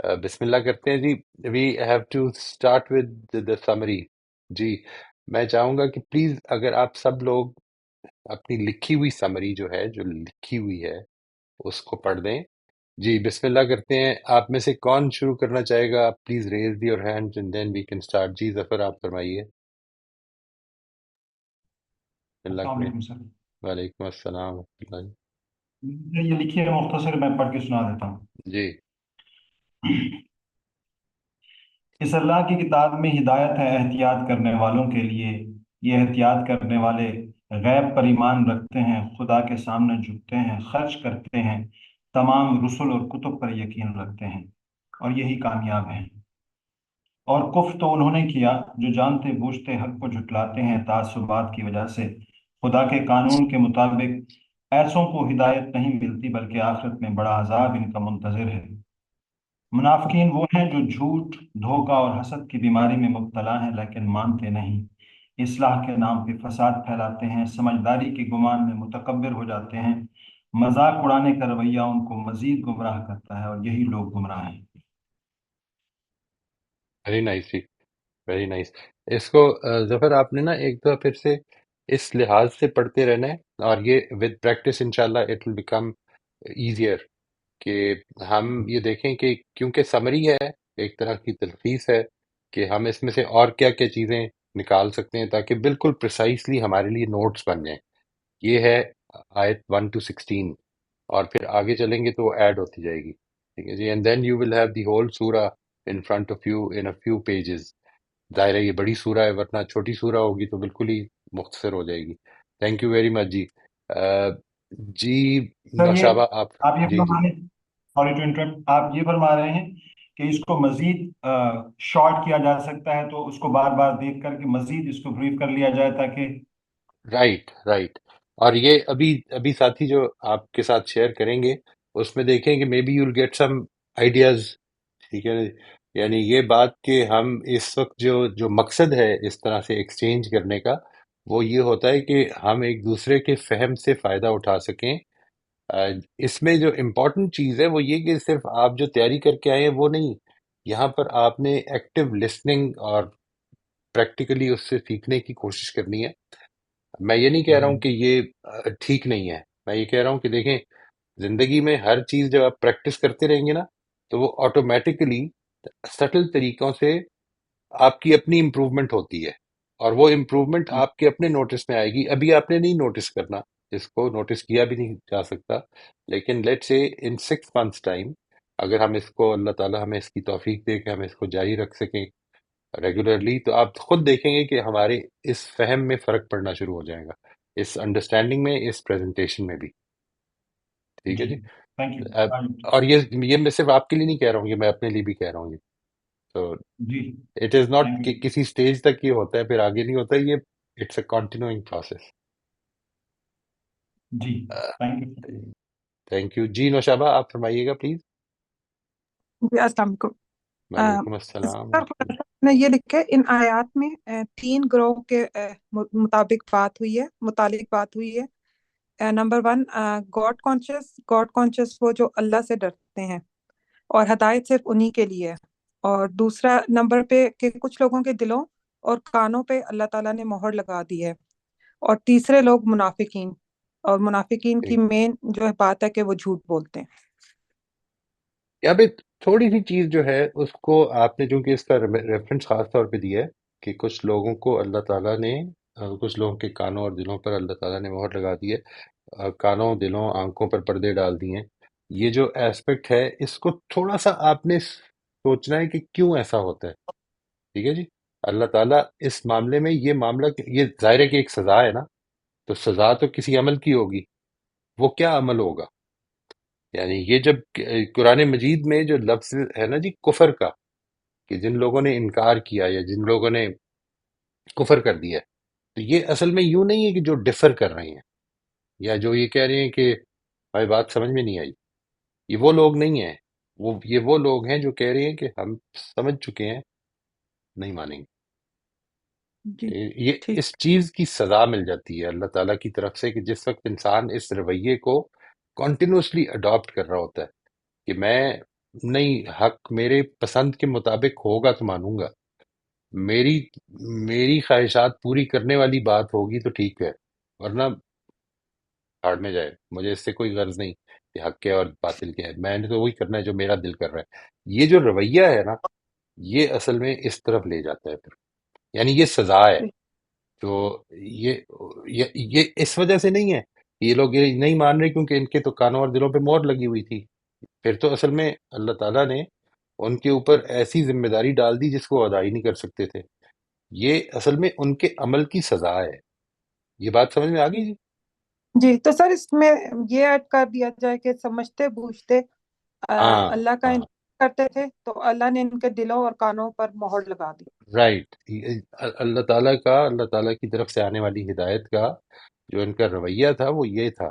بسم اللہ کرتے ہیں جی. We have to start with the summary. جی میں چاہوں گا کہ پلیز اگر آپ سب لوگ اپنی لکھی ہوئی سمری جو ہے جو لکھی ہوئی ہے اس کو پڑھ دیں. جی بسم اللہ کرتے ہیں. آپ میں سے کون شروع کرنا چاہے گا؟ Please raise your hand and then we can start. جی ظفر آپ فرمائیے. بسم اللہ السلام کریں. علیکم سر. وعلیکم السلام ورحمۃ اللہ. یہ لکھی ہے مختصر، میں پڑھ کے سنا دیتا ہوں. جی اس اللہ کی کتاب میں ہدایت ہے احتیاط کرنے والوں کے لیے. یہ احتیاط کرنے والے غیب پر ایمان رکھتے ہیں، خدا کے سامنے جھکتے ہیں، خرچ کرتے ہیں، تمام رسل اور کتب پر یقین رکھتے ہیں، اور یہی کامیاب ہیں. اور کفر تو انہوں نے کیا جو جانتے بوجھتے حق کو جھٹلاتے ہیں تعصبات کی وجہ سے. خدا کے قانون کے مطابق ایسوں کو ہدایت نہیں ملتی، بلکہ آخرت میں بڑا عذاب ان کا منتظر ہے. منافقین وہ ہیں جو جھوٹ، دھوکہ اور حسد کی بیماری میں مبتلا ہیں لیکن مانتے نہیں. اصلاح کے نام پہ فساد پھیلاتے ہیں، سمجھداری کے گمان میں متکبر ہو جاتے ہیں. مذاق اڑانے کا رویہ ان کو مزید گمراہ کرتا ہے، اور یہی لوگ گمراہ ہیں. ویری نائس جی. Very nice. اس کو ظفر آپ نے نا ایک دفعہ پھر سے اس لحاظ سے پڑھتے رہنا ہے، اور یہ ود پریکٹس انشاءاللہ اٹ ول بیکم ایزیئر. کہ ہم یہ دیکھیں کہ کیونکہ سمری ہے، ایک طرح کی تلخیص ہے، کہ ہم اس میں سے اور کیا کیا چیزیں نکال سکتے ہیں تاکہ بالکل پریسائسلی ہمارے لیے نوٹس بن جائیں. یہ ہے آیت 1 to 16، اور پھر آگے چلیں گے تو وہ ایڈ ہوتی جائے گی. ٹھیک ہے جی. And then you will have the whole سورہ in front of you in a few pages. ظاہر ہے یہ بڑی سورہ ہے، ورنہ چھوٹی سورہ ہوگی تو بالکل ہی مختصر ہو جائے گی. تھینک یو ویری مچ جی. جی سر یہ نوشابہ آپ. آپ یہ جی جی. فرمانے سوری ٹو انٹرپٹ، آپ یہ فرما رہے ہیں کہ اس کو مزید شارٹ کیا جا سکتا ہے، تو اس کو بار بار دیکھ کر کے مزید اس کو بریف کر لیا جائے تاکہ. Right right. اور یہ ابھی ابھی ساتھی جو آپ کے ساتھ شیئر کریں گے اس میں دیکھیں کہ may be you will get some ideas. ٹھیک ہے. یعنی یہ بات کہ ہم اس وقت جو جو مقصد ہے اس طرح سے ایکسچینج کرنے کا، وہ یہ ہوتا ہے کہ ہم ایک دوسرے کے فہم سے فائدہ اٹھا سکیں. اس میں جو امپورٹنٹ چیز ہے وہ یہ کہ صرف آپ جو تیاری کر کے آئے ہیں وہ نہیں، یہاں پر آپ نے ایکٹیو لسننگ اور پریکٹیکلی اس سے سیکھنے کی کوشش کرنی ہے. میں یہ نہیں کہہ رہا جی ہوں کہ یہ ٹھیک نہیں ہے. میں یہ کہہ رہا ہوں کہ دیکھیں، زندگی میں ہر چیز جب آپ پریکٹس کرتے رہیں گے نا تو وہ آٹومیٹکلی سٹل طریقوں سے آپ کی اپنی امپروومنٹ ہوتی ہے، اور وہ امپروومنٹ جی آپ کے اپنے نوٹس میں آئے گی. ابھی آپ نے نہیں نوٹس کرنا، اس کو نوٹس کیا بھی نہیں جا سکتا، لیکن لیٹ سے ان 6 months ٹائم اگر ہم اس کو، اللہ تعالیٰ ہمیں اس کی توفیق دے کہ ہم اس کو جاری رکھ سکیں ریگولرلی، تو آپ خود دیکھیں گے کہ ہمارے اس فہم میں فرق پڑنا شروع ہو جائے گا، اس انڈرسٹینڈنگ میں، اس پریزنٹیشن میں بھی. ٹھیک ہے جی جی. Thank you. اور یہ میں صرف آپ کے لیے نہیں کہہ رہا ہوں، یہ میں اپنے لیے بھی کہہ رہا ہوں. تو جی اٹ از ناٹ تھینک کہ یو. کسی اسٹیج تک یہ ہوتا ہے پھر آگے نہیں ہوتا. یہ اٹس اے کنٹینیوئنگ پروسیس. جی تھینک یو. تھینک یو جی. نوشابہ آپ فرمائیے گا پلیز. جی السلام علیکم. وعلیکم السلام سر ورحمۃ اللہ. نے یہ لکھا ہے ان آیات میں تین گروہ کے مطابق بات ہوئی ہے، متعلق بات ہوئی ہے. نمبر ون، گاڈ کانشیس وہ جو اللہ سے ڈرتے ہیں، اور ہدایت صرف انہی کے لیے ہے. اور دوسرا نمبر پہ کہ کچھ لوگوں کے دلوں اور کانوں پہ اللہ تعالیٰ نے مہر لگا دی ہے. اور تیسرے لوگ منافقین، اور منافقین کی ٹھیک. مین جو ہے بات ہے کہ وہ جھوٹ بولتے ہیں. یہاں پہ تھوڑی سی چیز جو ہے اس کو آپ نے، چونکہ اس کا ریفرنس خاص طور پہ دیا ہے کہ کچھ لوگوں کو اللہ تعالیٰ نے کچھ لوگوں کے کانوں اور دلوں پر اللہ تعالیٰ نے مہر لگا دی ہے. کانوں، دلوں، آنکھوں پر پردے ڈال دیے ہیں. یہ جو ایسپیکٹ ہے اس کو تھوڑا سا آپ نے سوچنا ہے کہ کیوں ایسا ہوتا ہے. ٹھیک ہے جی. اللہ تعالیٰ اس معاملے میں، یہ معاملہ یہ ظاہر ہے کہ ایک سزا ہے نا، تو سزا تو کسی عمل کی ہوگی. وہ کیا عمل ہوگا؟ یعنی یہ جب قرآن مجید میں جو لفظ ہے نا جی کفر کا، کہ جن لوگوں نے انکار کیا یا جن لوگوں نے کفر کر دیا ہے، تو یہ اصل میں یوں نہیں ہے کہ جو ڈفر کر رہے ہیں یا جو یہ کہہ رہے ہیں کہ بھائی بات سمجھ میں نہیں آئی. یہ وہ لوگ نہیں ہیں. یہ وہ لوگ ہیں جو کہہ رہے ہیں کہ ہم سمجھ چکے ہیں، نہیں مانیں گے. جی یہ ٹھیک. اس چیز کی سزا مل جاتی ہے اللہ تعالیٰ کی طرف سے، کہ جس وقت انسان اس رویے کو کنٹینیوسلی اڈاپٹ کر رہا ہوتا ہے کہ میں نہیں، حق میرے پسند کے مطابق ہوگا تو مانوں گا. میری میری خواہشات پوری کرنے والی بات ہوگی تو ٹھیک ہے، ورنہ بھاڑ میں جائے. مجھے اس سے کوئی غرض نہیں کہ حق کیا ہے اور باطل کیا ہے. میں نے تو وہی کرنا ہے جو میرا دل کر رہا ہے. یہ جو رویہ ہے نا، یہ اصل میں اس طرف لے جاتا ہے پھر. یعنی یہ سزا ہے. تو یہ یہ اس وجہ سے نہیں ہے کہ یہ لوگ یہ نہیں مان رہے کیونکہ ان کے تو کانوں اور دلوں پہ مہر لگی ہوئی تھی. پھر تو اصل میں اللہ تعالیٰ نے ان کے اوپر ایسی ذمہ داری ڈال دی جس کو وہ ادا ہی نہیں کر سکتے تھے. یہ اصل میں ان کے عمل کی سزا ہے. یہ بات سمجھ میں آ گئی جی؟ جی تو سر اس میں یہ ایڈ کر دیا جائے کہ سمجھتے بوجھتے ہاں اللہ کا ہاں، انکار کرتے تھے تو اللہ نے ان کے دلوں اور کانوں پر مہر لگا دی. رائٹ. اللہ تعالیٰ کی طرف سے آنے والی ہدایت کا جو ان کا رویہ تھا وہ یہ تھا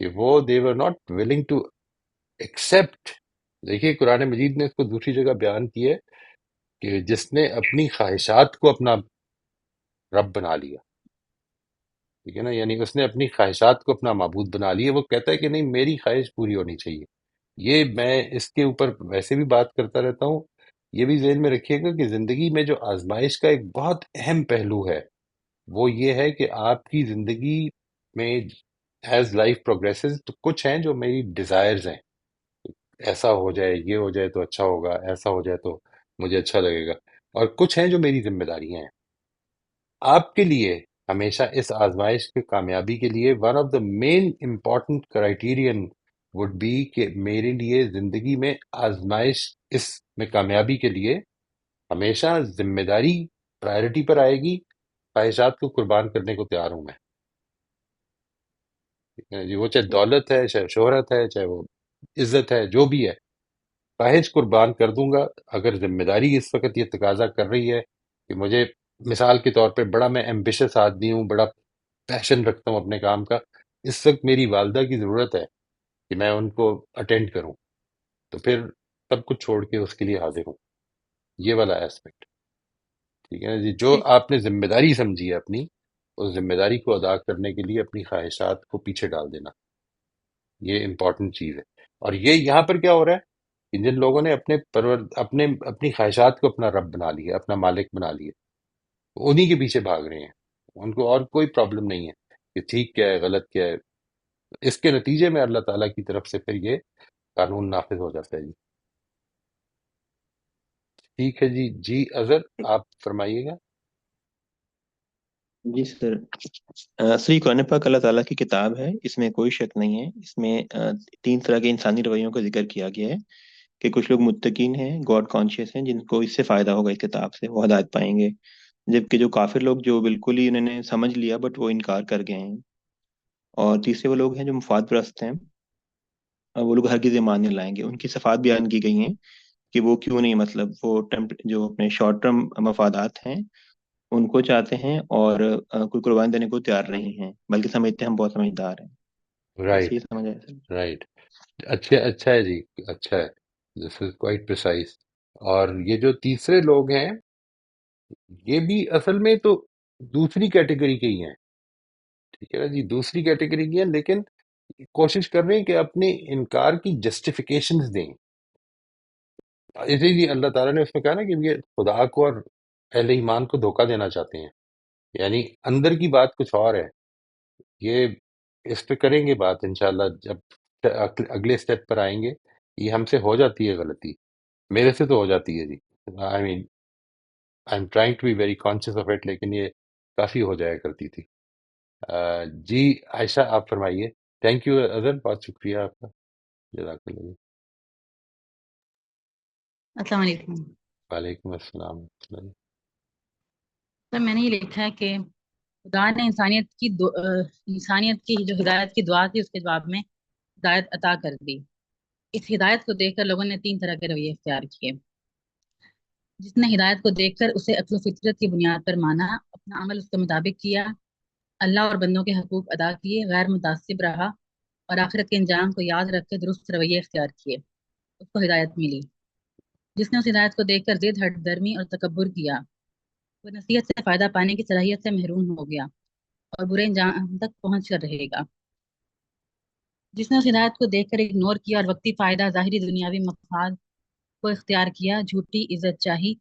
کہ وہ they were not willing to accept. دیکھیے قرآن مجید نے اس کو دوسری جگہ بیان کیا ہے کہ جس نے اپنی خواہشات کو اپنا رب بنا لیا، ٹھیک ہے نا، یعنی اس نے اپنی خواہشات کو اپنا معبود بنا لیا. وہ کہتا ہے کہ نہیں، میری خواہش پوری ہونی چاہیے. یہ میں اس کے اوپر ویسے بھی بات کرتا رہتا ہوں. یہ بھی ذہن میں رکھیے گا کہ زندگی میں جو آزمائش کا ایک بہت اہم پہلو ہے وہ یہ ہے کہ آپ کی زندگی میں ایز لائف پروگریسز تو کچھ ہیں جو میری ڈیزائرز ہیں. ایسا ہو جائے، یہ ہو جائے تو اچھا ہوگا، ایسا ہو جائے تو مجھے اچھا لگے گا. اور کچھ ہیں جو میری ذمہ داریاں ہیں. آپ کے لیے ہمیشہ اس آزمائش کی کامیابی کے لیے one of the main important criterion would be کہ میرے لیے زندگی میں آزمائش، اس میں کامیابی کے لیے ہمیشہ ذمہ داری پرائرٹی پر آئے گی. خواہشات کو قربان کرنے کو تیار ہوں میں. ٹھیک ہے جی، وہ چاہے دولت ہے، چاہے شہرت ہے، چاہے وہ عزت ہے، جو بھی ہے، خواہش قربان کر دوں گا. اگر ذمہ داری اس وقت یہ تقاضا کر رہی ہے کہ مجھے، مثال کے طور پہ، بڑا میں ایمبیشس آدمی ہوں، بڑا پیشن رکھتا ہوں اپنے کام کا، اس وقت میری والدہ کی ضرورت ہے کہ میں ان کو اٹینڈ کروں، تو پھر سب کچھ چھوڑ کے اس کے لیے حاضر ہوں. یہ والا ایسپیکٹ، ٹھیک ہے نا جی. جو ٹھیک. آپ نے ذمہ داری سمجھی ہے اپنی، اس ذمہ داری کو ادا کرنے کے لیے اپنی خواہشات کو پیچھے ڈال دینا، یہ امپورٹنٹ چیز ہے. اور یہ یہاں پر کیا ہو رہا ہے کہ جن لوگوں نے اپنی خواہشات کو اپنا رب بنا لیا، اپنا مالک بنا لیا، انہی کے پیچھے بھاگ رہے ہیں. ان کو اور کوئی پرابلم نہیں ہے کہ ٹھیک کیا ہے، غلط کیا ہے. اس کے نتیجے میں اللہ تعالیٰ کی طرف سے پھر یہ قانون نافذ ہو جاتا ہے جی. ٹھیک ہے جی. جی اظہر، آپ فرمائیے گا. جی سر. سر یہ قرآن پاک اللہ تعالیٰ کی کتاب ہے، اس میں کوئی شک نہیں ہے. اس میں تین طرح کے انسانی رویوں کا ذکر کیا گیا ہے کہ کچھ لوگ متقین ہیں، گاڈ کانشیس ہیں، جن کو اس سے فائدہ ہوگا، اس کتاب سے وہ ہدایت پائیں گے. جبکہ جو کافر لوگ جو بالکل ہی انہوں نے سمجھ لیا بٹ وہ انکار کر گئے ہیں. اور تیسرے وہ لوگ ہیں جو مفاد پرست ہیں، وہ لوگ ہرگز ایمان نہیں لائیں گے. ان کی صفات بیان کی گئی ہیں کہ وہ کیوں نہیں، مطلب وہ جو اپنے شارٹ ٹرم مفادات ہیں ان کو چاہتے ہیں اور کوئی قربانی دینے کو تیار نہیں ہیں، بلکہ سمجھتے ہیں ہم بہت سمجھدار ہیں. بس رائٹ. یہ سمجھ آیا سر. رائٹ. اچھا ہے جی. اچھا ہے. دس از کوائٹ پریسائز. اور یہ جو تیسرے لوگ ہیں، یہ بھی اصل میں تو دوسری کیٹیگری کے ہی ہیں. ٹھیک ہے نا جی، دوسری کیٹیگری کی ہیں، لیکن کوشش کر رہے ہیں کہ اپنے انکار کی جسٹیفیکیشنز دیں. اسی لیے اللہ تعالیٰ نے اس میں کہا نا کہ یہ خدا کو اور اہل ایمان کو دھوکہ دینا چاہتے ہیں. یعنی اندر کی بات کچھ اور ہے. یہ اس پہ کریں گے بات انشاءاللہ جب اگلے سٹیپ پر آئیں گے. یہ ہم سے ہو جاتی ہے غلطی، میرے سے تو ہو جاتی ہے جی. I mean I am trying to be very conscious of it, لیکن یہ کافی ہو جایا کرتی تھی. جی عائشہ، آپ فرمائیے. تھینک یو اظہر، بہت شکریہ آپ کا. جزاک اللہ جی. السلام علیکم وعلیکم السلام. سر. میں نے یہ لکھا ہے کہ خدا نے انسانیت کی جو ہدایت کی دعا تھی اس کے جواب میں ہدایت عطا کر دی. اس ہدایت کو دیکھ کر لوگوں نے تین طرح کے رویے اختیار کیے. جس نے ہدایت کو دیکھ کر اسے عقل و فطرت کی بنیاد پر مانا، اپنا عمل اس کے مطابق کیا، اللہ اور بندوں کے حقوق ادا کیے، غیر متعصب رہا اور آخرت کے انجام کو یاد رکھ کے درست رویے اختیار کیے، اس کو ہدایت ملی. جس نے اس ہدایت کو دیکھ کر ضد، ہٹ درمی اور تکبر کیا، وہ نصیحت سے فائدہ پانے کی صلاحیت سے محروم ہو گیا اور برے انجام تک پہنچ کر رہے گا. جس نے اس ہدایت کو دیکھ کر اگنور کیا اور وقتی فائدہ، ظاہری دنیاوی مفاد کو اختیار کیا، جھوٹی عزت چاہی،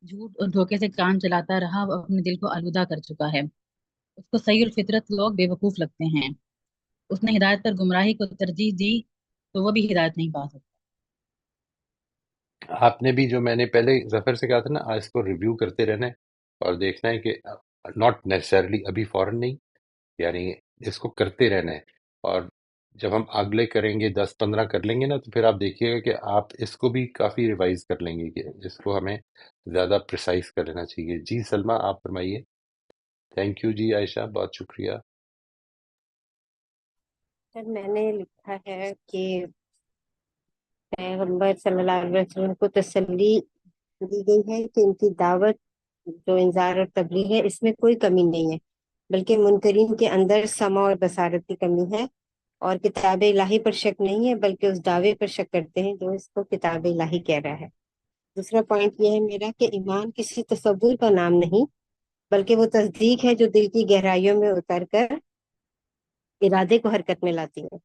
جھوٹ اور دھوکے سے کام چلاتا رہا، وہ اپنے دل کو آلودہ کر چکا ہے۔ اس کو صحیح الفطرت لوگ بے وقوف لگتے ہیں۔ اس نے ہدایت پر گمراہی کو ترجیح دی تو وہ بھی ہدایت نہیں پا سکتا۔ آپ نے بھی جو میں نے پہلے ظفر سے کہا تھا نا، اس کو ریویو کرتے رہنا ہے اور دیکھنا ہے کہ ناٹ نیسسرلی ابھی فوراً نہیں، یعنی اس کو کرتے رہنا ہے، اور جب ہم اگلے کریں گے 10-15 کر لیں گے نا، تو پھر آپ دیکھیے گا کہ آپ اس کو بھی کافی ریوائز کر لیں گے کہ اس کو ہمیں زیادہ پریسائز کر لینا چاہیے۔ جی سلمہ آپ فرمائیے۔ تھینک یو جی عائشہ، بہت شکریہ۔ سر میں نے لکھا ہے کہ پیغمبر صلی اللہ علیہ وسلم کو تسلی دی گئی ہے کہ ان کی دعوت جو انذار اور تبلیغ ہے اس میں کوئی کمی نہیں ہے، بلکہ منکرین کے اندر سمع اور بصارت کی کمی ہے، اور کتاب الہی پر شک نہیں ہے بلکہ اس دعوے پر شک کرتے ہیں جو اس کو کتاب الہی کہہ رہا ہے۔ دوسرا پوائنٹ یہ ہے میرا کہ ایمان کسی تصور کا نام نہیں بلکہ وہ تصدیق ہے جو دل کی گہرائیوں میں اتر کر ارادے کو حرکت میں لاتی ہے۔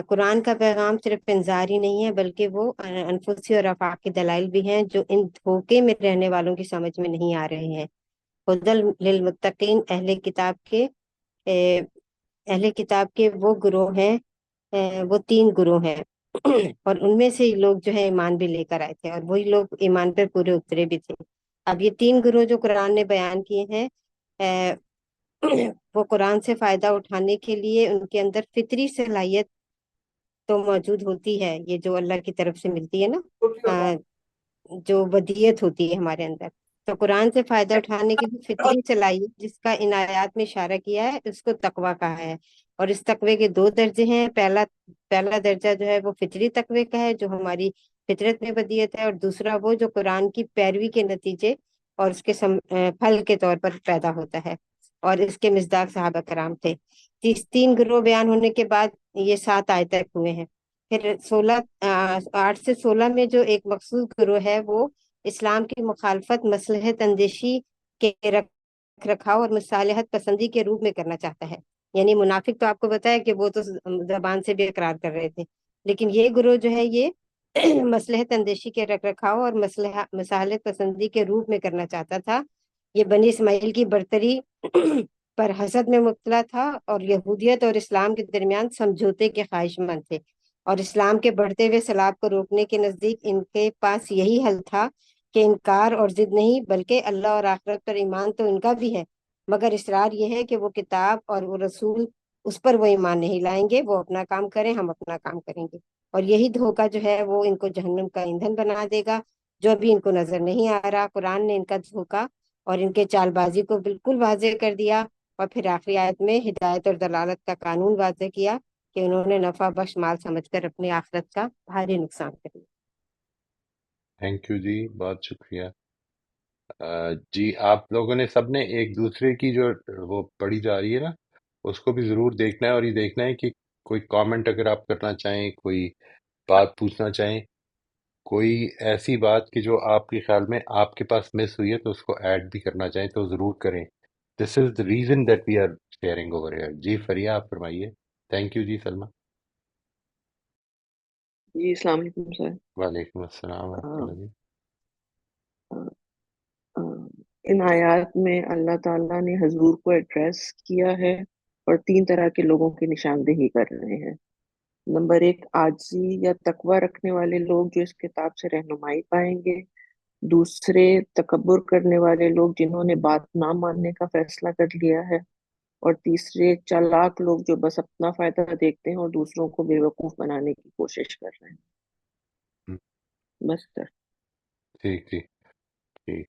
قرآن کا پیغام صرف انذار ہی نہیں ہے بلکہ وہ انفسی اور آفاقی دلائل بھی ہیں جو ان دھوکے میں رہنے والوں کی سمجھ میں نہیں آ رہے ہیں۔ ہدی للمتقین اہل کتاب کے وہ گروہ ہیں، وہ 3 گروہ ہیں اور ان میں سے لوگ جو ہے ایمان بھی لے کر آئے تھے، اور وہی لوگ ایمان پر پورے اترے بھی تھے۔ اب یہ 3 گروہ جو قرآن نے بیان کیے ہیں، وہ قرآن سے فائدہ اٹھانے کے لیے ان کے اندر فطری صلاحیت تو موجود ہوتی ہے، یہ جو اللہ کی طرف سے ملتی ہے نا، جو بدیت ہوتی ہے ہمارے اندر، تو قرآن سے فائدہ اٹھانے کی جو فطری صلاحیت جس کا ان آیات میں اشارہ کیا ہے اس کو تقویٰ کہا ہے، اور اس تقوی کے 2 درجے ہیں۔ پہلا درجہ جو ہے وہ فطری تقوی کا ہے جو ہماری فطرت میں بدیت ہے، اور دوسرا وہ جو قرآن کی پیروی کے نتیجے اور اس کے پھل کے طور پر پیدا ہوتا ہے، اور اس کے مصداق صحابہ کرام تھے۔ 3 گروہ بیان ہونے کے بعد یہ 7 آیت تک ہوئے ہیں۔ پھر 8 سے 16 میں جو ایک مخصوص گروہ ہے وہ اسلام کی مخالفت مصلحت اندیشی کے رکھ رکھاؤ اور مصالحت پسندی کے روپ میں کرنا چاہتا ہے، یعنی منافق تو آپ کو بتایا کہ وہ تو زبان سے بھی اقرار کر رہے تھے، لیکن یہ گروہ جو ہے یہ مصلحت اندیشی کے رکھ رکھاؤ اور مصالحت پسندی کے روپ میں کرنا چاہتا تھا۔ یہ بنی اسماعیل کی برتری پر حسد میں مبتلا تھا، اور یہودیت اور اسلام کے درمیان سمجھوتے کے خواہش مند تھے، اور اسلام کے بڑھتے ہوئے سلاب کو روکنے کے نزدیک ان کے پاس یہی حل تھا کہ انکار اور ضد نہیں بلکہ اللہ اور آخرت پر ایمان تو ان کا بھی ہے، مگر اصرار یہ ہے کہ وہ کتاب اور وہ رسول اس پر وہ ایمان نہیں لائیں گے، وہ اپنا کام کریں ہم اپنا کام کریں گے، اور یہی دھوکہ جو ہے وہ ان کو جہنم کا ایندھن بنا دے گا جو ابھی ان کو نظر نہیں آ رہا۔ قرآن نے ان کا دھوکہ اور ان کے چال بازی کو بالکل واضح کر دیا، اور پھر آخری آیت میں ہدایت اور دلالت کا قانون واضح کیا کہ انہوں نے نفع بخش مال سمجھ کر اپنی آخرت کا بھاری نقصان کر لیا۔ تھینک یو جی، بہت شکریہ۔ جی آپ لوگوں نے سب نے ایک دوسرے کی جو وہ پڑھی جا رہی ہے نا، اس کو بھی ضرور دیکھنا ہے، اور یہ دیکھنا ہے کہ کوئی کامنٹ اگر آپ کرنا چاہیں، کوئی بات پوچھنا چاہیں، کوئی ایسی بات کہ جو آپ کے خیال میں آپ کے پاس مس ہوئی ہے تو اس کو ایڈ بھی کرنا چاہیں تو ضرور کریں۔ دس از the reason that we are sharing over here۔ جی فریہ آپ فرمائیے۔ تھینک یو جی سلمہ۔ جی السلام علیکم سر۔ وعلیکم السلام ورحمۃ اللہ جی۔ ان آیات میں اللہ تعالیٰ نے حضور کو ایڈریس کیا ہے اور 3 طرح کے لوگوں کی نشاندہی کر رہے ہیں۔ نمبر 1 عاجزی یا تقوی رکھنے والے لوگ جو اس کتاب سے رہنمائی پائیں گے، دوسرے تکبر کرنے والے لوگ جنہوں نے بات نہ ماننے کا فیصلہ کر لیا ہے، اور تیسرے چالاک لوگ جو بس اپنا فائدہ دیکھتے ہیں اور دوسروں کو بے وقوف بنانے کی کوشش کر رہے ہیں۔ بس سر۔ ٹھیک ٹھیک ٹھیک۔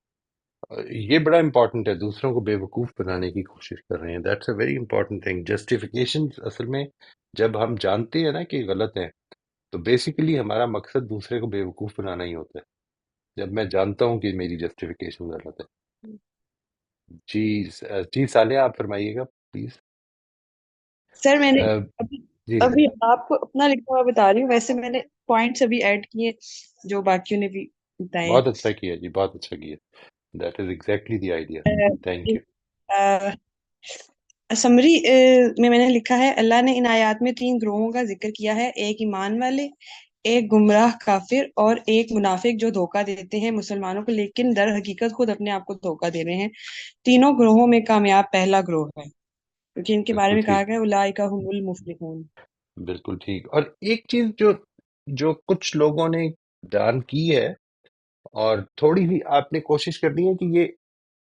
یہ بڑا امپورٹنٹ ہے، دوسروں کو بے وقوف بنانے کی کوشش کر رہے ہیں۔ That's a very important thing. Justification اصل میں جب ہم جانتے ہیں نا کہ غلط ہے تو بیسیکلی ہمارا مقصد دوسرے کو بے وقوف بنانا ہی ہوتا ہے، جب میں جانتا ہوں کہ میری جسٹیفیکیشن غلط ہے۔ جی جی صالحہ آپ فرمائیے گا پلیز۔ سر میں نے جی جی ابھی آپ کو اپنا لکھا ہوا بتا رہی ہوں، ویسے میں نے پوائنٹس ابھی ایڈ کیے جو باقیوں نے بھی بتائے بہت اچھا کیا جی، بہت اچھا کیا۔ That is exactly the idea. Thank you. Summary میں نے لکھا ہے اللہ نے ان آیات میں 3 گروہوں کا ذکر کیا ہے، ایک ایمان والے، ایک گمراہ کافر اور ایک منافق جو دھوکہ دیتے ہیں مسلمانوں کو، لیکن در حقیقت خود اپنے آپ کو دھوکہ دے رہے ہیں۔ تینوں گروہوں میں کامیاب پہلا گروہ ہے، کیونکہ ان کے بارے بالکل میں کہا ٹھیک، گیا اولئک هم المفلحون۔ بالکل ٹھیک۔ اور ایک چیز جو جو کچھ لوگوں نے بیان کی ہے، اور تھوڑی سی آپ نے کوشش کرنی ہے کہ یہ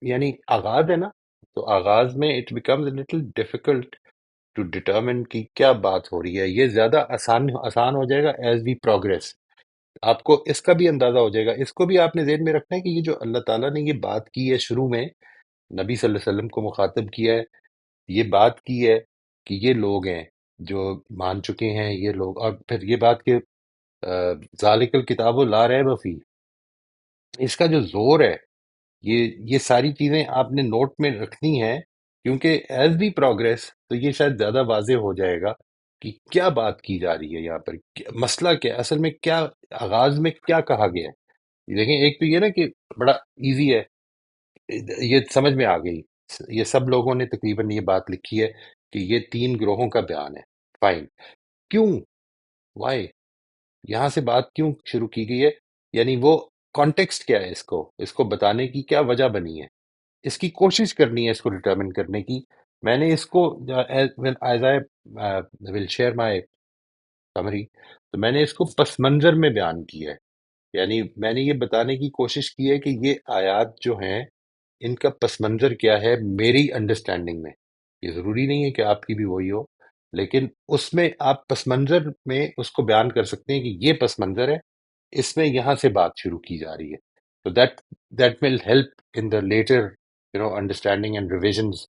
یعنی آغاز ہے نا، تو آغاز میں it becomes a little difficult to determine کہ کیا بات ہو رہی ہے۔ یہ زیادہ آسان ہو جائے گا ایز وی پروگریس، آپ کو اس کا بھی اندازہ ہو جائے گا۔ اس کو بھی آپ نے ذہن میں رکھنا ہے کہ یہ جو اللہ تعالیٰ نے یہ بات کی ہے شروع میں، نبی صلی اللہ علیہ وسلم کو مخاطب کیا ہے، یہ بات کی ہے کہ یہ لوگ ہیں جو مان چکے ہیں یہ لوگ، اور پھر یہ بات کہ ذالک الکتاب لا ریب فیہ، اس کا جو زور ہے، یہ ساری چیزیں آپ نے نوٹ میں رکھنی ہیں، کیونکہ ایز وی پروگریس تو یہ شاید زیادہ واضح ہو جائے گا کہ کیا بات کی جا رہی ہے یہاں پر، مسئلہ کیا اصل میں، کیا آغاز میں کیا کہا گیا ہے۔ دیکھیں ایک تو یہ نا کہ بڑا ایزی ہے، یہ سمجھ میں آ گئی، یہ سب لوگوں نے تقریباً یہ بات لکھی ہے کہ یہ تین گروہوں کا بیان ہے، فائن۔ کیوں، وائی، یہاں سے بات کیوں شروع کی گئی ہے، یعنی وہ کانٹیکسٹ کیا ہے، اس کو بتانے کی کیا وجہ بنی ہے، اس کی کوشش کرنی ہے اس کو ڈٹرمن کرنے کی۔ میں نے اس کو as I will share my summary, تو میں نے اس کو پس منظر میں بیان کیا ہے، یعنی میں نے یہ بتانے کی کوشش کی ہے کہ یہ آیات جو ہیں ان کا پس منظر کیا ہے میری انڈرسٹینڈنگ میں۔ یہ ضروری نہیں ہے کہ آپ کی بھی وہی ہو، لیکن اس میں آپ پس منظر میں اس کو بیان کر سکتے ہیں کہ یہ پس منظر ہے، اس میں یہاں سے بات شروع کی جا رہی ہے، تو that will help in the later understanding and revisions,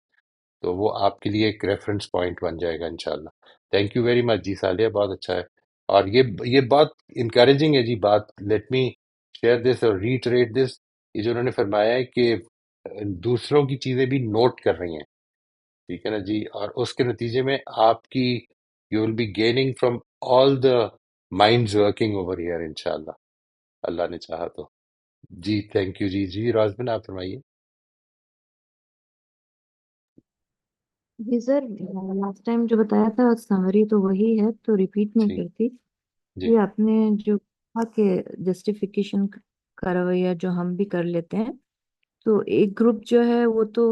تو وہ آپ کے لیے ایک ریفرنس پوائنٹ بن جائے گا انشاءاللہ۔ تھینک یو ویری مچ جی صالحہ، بہت اچھا ہے، اور یہ بہت انکریجنگ ہے جی بات۔ لیٹ می شیئر دس اور ریٹریٹ دس، یہ جو انہوں نے فرمایا ہے کہ دوسروں کی چیزیں بھی نوٹ کر رہی ہیں، ٹھیک ہے نا جی، اور اس کے نتیجے میں آپ کی you will be gaining from all the minds working over here انشاءاللہ، اللہ نے چاہا تو۔ جی تھینک یو جی رازمن آپ فرمائیے۔ جی سر، لاسٹ ٹائم جو بتایا تھا سمری تو وہی ہے، تو ریپیٹ نہیں جی کرتی۔ جی یہ آپ نے جو کہا کہ جسٹیفیکیشن کا رویہ جو ہم بھی کر لیتے ہیں، تو ایک گروپ جو ہے وہ تو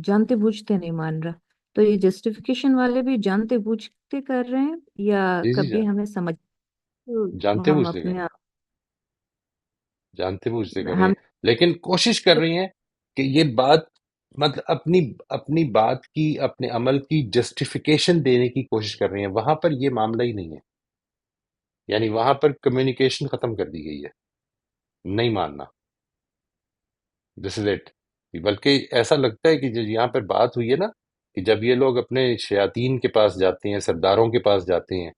جانتے بوجھتے نہیں مان رہا، تو یہ جسٹیفیکیشن والے بھی جانتے بوجھتے کر رہے ہیں یا جی جی کبھی ہمیں سمجھ تو جانتے ہم بوجھتے کر اپنے رہے ہیں، جانتے بوجھتے کر رہے ہم ہیں، لیکن کوشش کر رہی ہیں کہ یہ بات مطلب اپنی بات کی، اپنے عمل کی جسٹیفیکیشن دینے کی کوشش کر رہی ہیں، وہاں پر یہ معاملہ ہی نہیں ہے، یعنی وہاں پر کمیونیکیشن ختم کر دی گئی ہے، نہیں ماننا، دس از اٹ۔ بلکہ ایسا لگتا ہے کہ جو یہاں پر بات ہوئی ہے نا، کہ جب یہ لوگ اپنے شیاطین کے پاس جاتے ہیں، سرداروں کے پاس جاتے ہیں،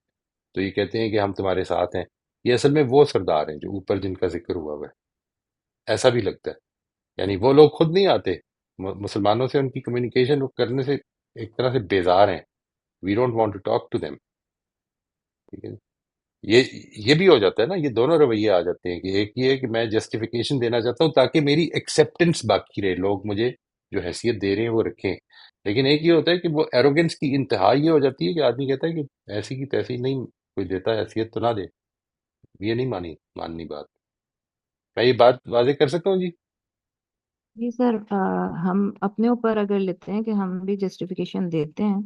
تو یہ کہتے ہیں کہ ہم تمہارے ساتھ ہیں، یہ اصل میں وہ سردار ہیں جو اوپر جن کا ذکر ہوا ہوا ہے، ایسا بھی لگتا ہے، یعنی وہ لوگ خود نہیں آتے، مسلمانوں سے ان کی کمیونیکیشن کرنے سے ایک طرح سے بیزار ہیں، we don't want to talk to them, ٹھیک ہے؟ یہ بھی ہو جاتا ہے نا، یہ دونوں رویے آ جاتے ہیں، کہ ایک یہ ہے کہ میں جسٹیفیکیشن دینا چاہتا ہوں تاکہ میری ایکسیپٹنس باقی رہے، لوگ مجھے جو حیثیت دے رہے ہیں وہ رکھیں، لیکن ایک یہ ہوتا ہے کہ وہ ایروگنس کی انتہا یہ ہو جاتی ہے کہ آدمی کہتا ہے کہ ایسی کی تیسی نہیں، کوئی دیتا ہے حیثیت تو نہ دے، یہ نہیں ماننی بات۔ میں یہ بات واضح کر سکتا ہوں جی؟ جی سر، ہم اپنے اوپر اگر لیتے ہیں کہ ہم بھی جسٹیفیکیشن دیتے ہیں،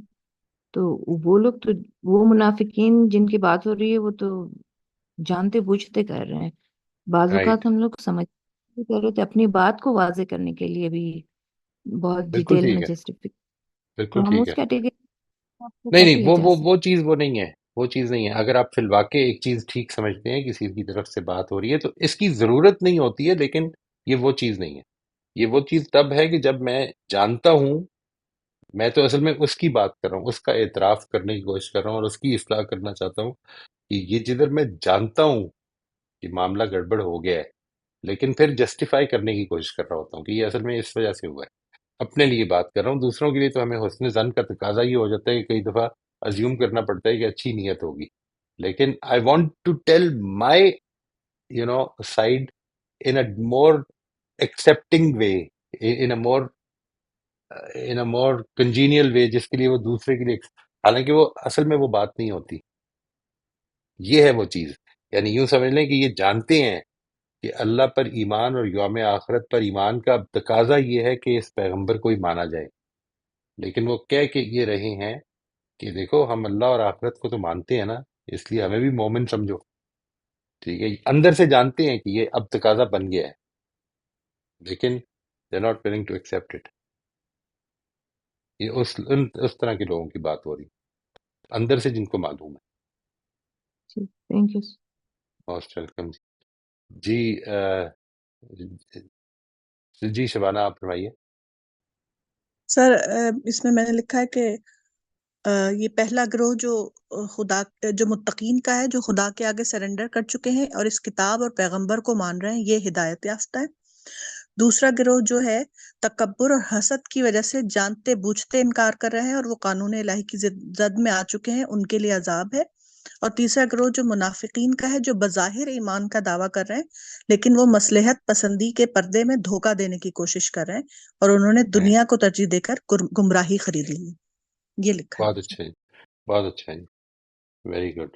تو وہ لوگ تو، وہ منافقین جن کی بات ہو رہی ہے وہ تو جانتے بوجھتے کر رہے ہیں، بعض رائٹ، اوقات ہم لوگ سمجھ بھی کر رہے تھے اپنی بات کو واضح کرنے کے لیے بھی بہت بالکل ڈیٹیل ٹھیک میں ہے، جسٹیفک، بالکل تو ہم ٹھیک اس ہے، کیٹیگری کو نہیں کیسے نہیں، لے وہ جا وہ سکتے وہ چیز وہ نہیں ہے، وہ چیز نہیں ہے، اگر آپ فی الواقع ایک چیز ٹھیک سمجھتے ہیں کسی کی طرف سے بات ہو رہی ہے تو اس کی ضرورت نہیں ہوتی ہے، لیکن یہ وہ چیز نہیں ہے، یہ وہ چیز تب ہے کہ جب میں جانتا ہوں، میں تو اصل میں اس کی بات کر رہا ہوں، اس کا اعتراف کرنے کی کوشش کر رہا ہوں اور اس کی اصلاح کرنا چاہتا ہوں، کہ یہ جدھر میں جانتا ہوں کہ معاملہ گڑبڑ ہو گیا ہے، لیکن پھر جسٹیفائی کرنے کی کوشش کر رہا ہوتا ہوں کہ یہ اصل میں اس وجہ سے ہوا ہے، اپنے لیے بات کر رہا ہوں، دوسروں کے لیے تو ہمیں حسن زن کا تقاضا یہ ہو جاتا ہے کہ کئی دفعہ ازیوم کرنا پڑتا ہے کہ اچھی نیت ہوگی، لیکن I want to tell my side in a more accepting way, in a more congenial way، جس کے لیے وہ دوسرے کے لیے، حالانکہ وہ اصل میں وہ بات نہیں ہوتی، یہ ہے وہ چیز. یعنی یوں سمجھ لیں کہ یہ جانتے ہیں کہ اللہ پر ایمان اور یوم آخرت پر ایمان کا تقاضا یہ ہے کہ اس پیغمبر کو ہی مانا جائے، لیکن وہ کہہ کے یہ رہے ہیں کہ دیکھو ہم اللہ اور آخرت کو تو مانتے ہیں نا، اس لیے ہمیں بھی مومن سمجھو. ٹھیک ہے، اندر سے جانتے ہیں کہ یہ اب تقاضا بن گیا ہے، لیکن they not willing to accept it. یہ اس طرح کے لوگوں کی بات ہو رہی ہے، اندر سے جن کو معلوم ہے. Thank you. Most welcome. جی جی شبانہ آپ فرمائیے. سر اس میں نے لکھا ہے کہ یہ پہلا گروہ جو خدا جو متقین کا ہے، جو خدا کے آگے سرنڈر کر چکے ہیں اور اس کتاب اور پیغمبر کو مان رہے ہیں، یہ ہدایت یافتہ ہے. دوسرا گروہ جو ہے تکبر اور حسد کی وجہ سے جانتے بوجھتے انکار کر رہے ہیں اور وہ قانون الہی کی زد میں آ چکے ہیں، ان کے لیے عذاب ہے. اور تیسرا گروہ جو منافقین کا ہے، جو بظاہر ایمان کا دعویٰ کر رہے ہیں لیکن وہ مصلحت پسندی کے پردے میں دھوکہ دینے کی کوشش کر رہے ہیں اور انہوں نے دنیا کو ترجیح دے کر گمراہی خرید لی. یہ لکھا بہت ہے. اچھا جی، بہت اچھا جی، ویری گڈ.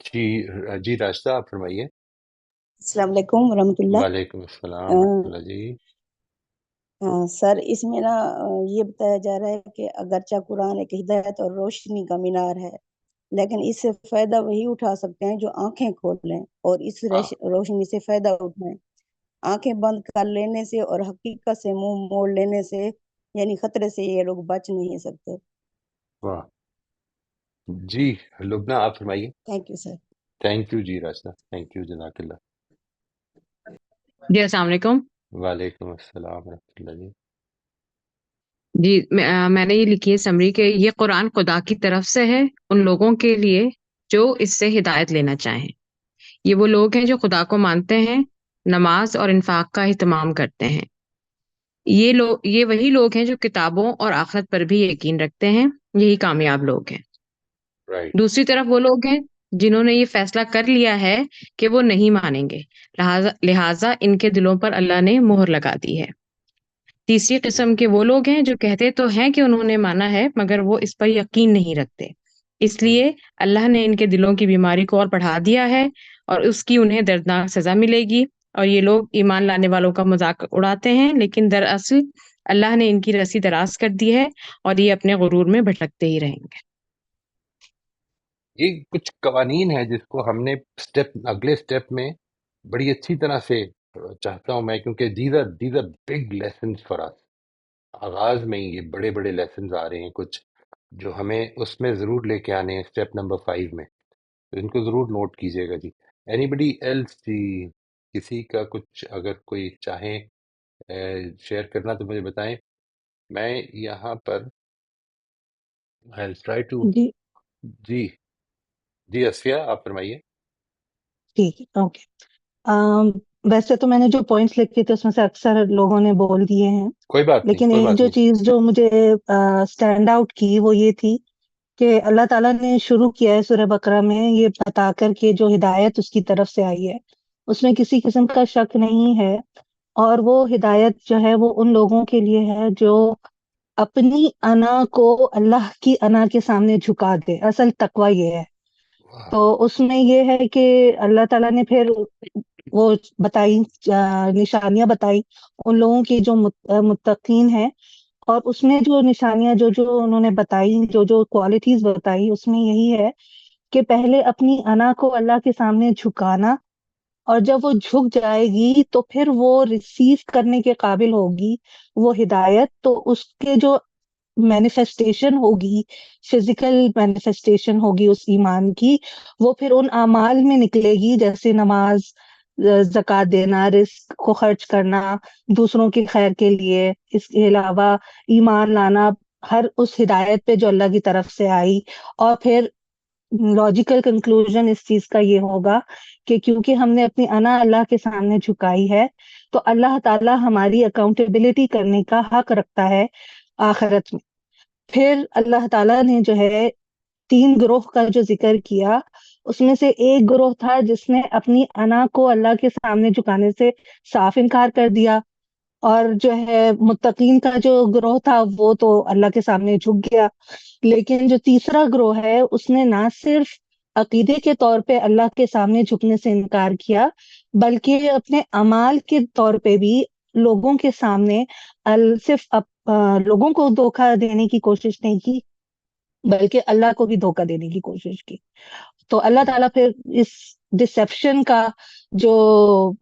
جی جی راشدہ آپ فرمائیے. السلام علیکم ورحمۃ اللہ. وعلیکم السلام ورحمۃ اللہ. جی سر اس میں نا یہ بتایا جا رہا ہے کہ اگرچہ قرآن ایک ہدایت اور روشنی کا مینار ہے، لیکن اس سے فائدہ وہی اٹھا سکتے ہیں جو آنکھیں کھول لیں اور اس روشنی سے فائدہ اٹھائیں. آنکھیں بند کر لینے سے اور حقیقت سے منہ موڑ لینے سے یعنی خطرے سے یہ لوگ بچ نہیں سکتے. واہ. جی لبنہ آپ فرمائیے. Thank you sir. Thank you جی راشدہ، تھینک یو، جزاک اللہ. جی السلام علیکم. وعلیکم السلام ورحمۃ اللہ. جی جی میں نے یہ لکھی ہے سمری کہ یہ قرآن خدا کی طرف سے ہے ان لوگوں کے لیے جو اس سے ہدایت لینا چاہیں. یہ وہ لوگ ہیں جو خدا کو مانتے ہیں، نماز اور انفاق کا اہتمام کرتے ہیں. یہ وہی لوگ ہیں جو کتابوں اور آخرت پر بھی یقین رکھتے ہیں، یہی کامیاب لوگ ہیں. رائٹ. دوسری طرف وہ لوگ ہیں جنہوں نے یہ فیصلہ کر لیا ہے کہ وہ نہیں مانیں گے، لہٰذا ان کے دلوں پر اللہ نے مہر لگا دی ہے. تیسری قسم کے وہ لوگ ہیں جو کہتے تو ہیں کہ انہوں نے مانا ہے مگر وہ اس پر یقین نہیں رکھتے، اس لیے اللہ نے ان کے دلوں کی بیماری کو اور بڑھا دیا ہے اور اس کی انہیں دردناک سزا ملے گی. اور یہ لوگ ایمان لانے والوں کا مذاق اڑاتے ہیں، لیکن دراصل اللہ نے ان کی رسی دراز کر دی ہے اور یہ اپنے غرور میں بھٹکتے ہی رہیں گے. یہ کچھ قوانین ہیں جس کو ہم نے اگلے سٹیپ میں بڑی اچھی طرح سے چاہتا ہوں میں، کیونکہ these are big lessons for us. آغاز میں ہی یہ بڑے بڑے لیسنز آ رہے ہیں کچھ جو ہمیں اس میں ضرور لے کے آنے ہیں اسٹیپ نمبر 5 میں، تو ان کو ضرور نوٹ کیجیے گا. جی اینی بڈی ایلس؟ جی کسی کا کچھ اگر کوئی چاہیں شیئر کرنا تو مجھے بتائیں. میں یہاں پر I'll try to. جی جی جی اسفیہ آپ فرمائیے. ٹھیک ہے، اوکے. ویسے تو میں نے جو پوائنٹس لکھے تھے اس میں سے اکثر لوگوں نے بول دیے ہیں، کوئی بات نہیں، لیکن کوئی ایک بات جو نہیں. چیز جو مجھے اسٹینڈ آؤٹ کی وہ یہ تھی کہ اللہ تعالیٰ نے شروع کیا ہے سورہ بقرہ میں یہ بتا کر کہ جو ہدایت اس کی طرف سے آئی ہے اس میں کسی قسم کا شک نہیں ہے، اور وہ ہدایت جو ہے وہ ان لوگوں کے لیے ہے جو اپنی انا کو اللہ کی انا کے سامنے جھکا دے. اصل تقوی یہ ہے. تو اس میں یہ ہے کہ اللہ تعالیٰ نے پھر وہ بتائی نشانیاں بتائی ان لوگوں کی جو متقین ہیں، اور اس میں جو نشانیاں جو انہوں نے بتائی، جو کوالٹیز بتائی، اس میں یہی ہے کہ پہلے اپنی انا کو اللہ کے سامنے جھکانا، اور جب وہ جھک جائے گی تو پھر وہ ریسیو کرنے کے قابل ہوگی وہ ہدایت. تو اس کے جو مینیفیسٹیشن ہوگی، فزیکل مینیفیسٹیشن ہوگی اس ایمان کی، وہ پھر ان اعمال میں نکلے گی، جیسے نماز، زکوٰۃ دینا، رزق کو خرچ کرنا دوسروں کے خیر کے لیے. اس کے علاوہ ایمان لانا ہر اس ہدایت پہ جو اللہ کی طرف سے آئی. اور پھر لاجیکل کنکلوژن اس چیز کا یہ ہوگا کہ کیونکہ ہم نے اپنی انا اللہ کے سامنے جھکائی ہے تو اللہ تعالیٰ ہماری اکاؤنٹیبلٹی کرنے کا حق رکھتا ہے آخرت میں. پھر اللہ تعالیٰ نے جو ہے 3 گروہ کا جو ذکر کیا، اس میں سے ایک گروہ تھا جس نے اپنی انا کو اللہ کے سامنے جھکانے سے صاف انکار کر دیا، اور جو ہے متقین کا جو گروہ تھا وہ تو اللہ کے سامنے جھک گیا. لیکن جو تیسرا گروہ ہے اس نے نہ صرف عقیدے کے طور پہ اللہ کے سامنے جھکنے سے انکار کیا، بلکہ اپنے اعمال کے طور پہ بھی لوگوں کے سامنے صرف لوگوں کو دھوکہ دینے کی کوشش نہیں کی، بلکہ اللہ کو بھی دھوکہ دینے کی کوشش کی۔ تو اللہ تعالیٰ پھر اس ڈسیپشن کا جو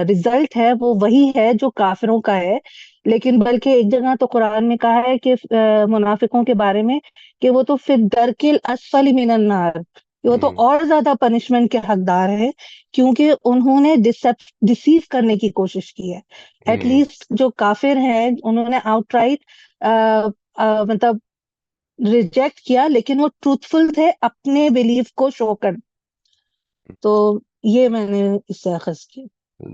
رزلٹ ہے وہ وہی ہے جو کافروں کا ہے، لیکن بلکہ ایک جگہ تو قرآن میں کہا ہے کہ منافقوں کے بارے میں کہ وہ تو پھر درکل اسفل من النار، کہ وہ تو اور زیادہ پنشمنٹ کے حقدار ہیں، کیونکہ انہوں نے ڈسیو کرنے کی کوشش کی ہے۔ ایٹ لیسٹ جو کافر ہیں انہوں نے آؤٹ رائٹ مطلب ریجیکٹ کیا، لیکن وہ ٹروتفل تھے اپنے بلیف کو شو کر۔ تو یہ میں نے اس سے اخذ کیا۔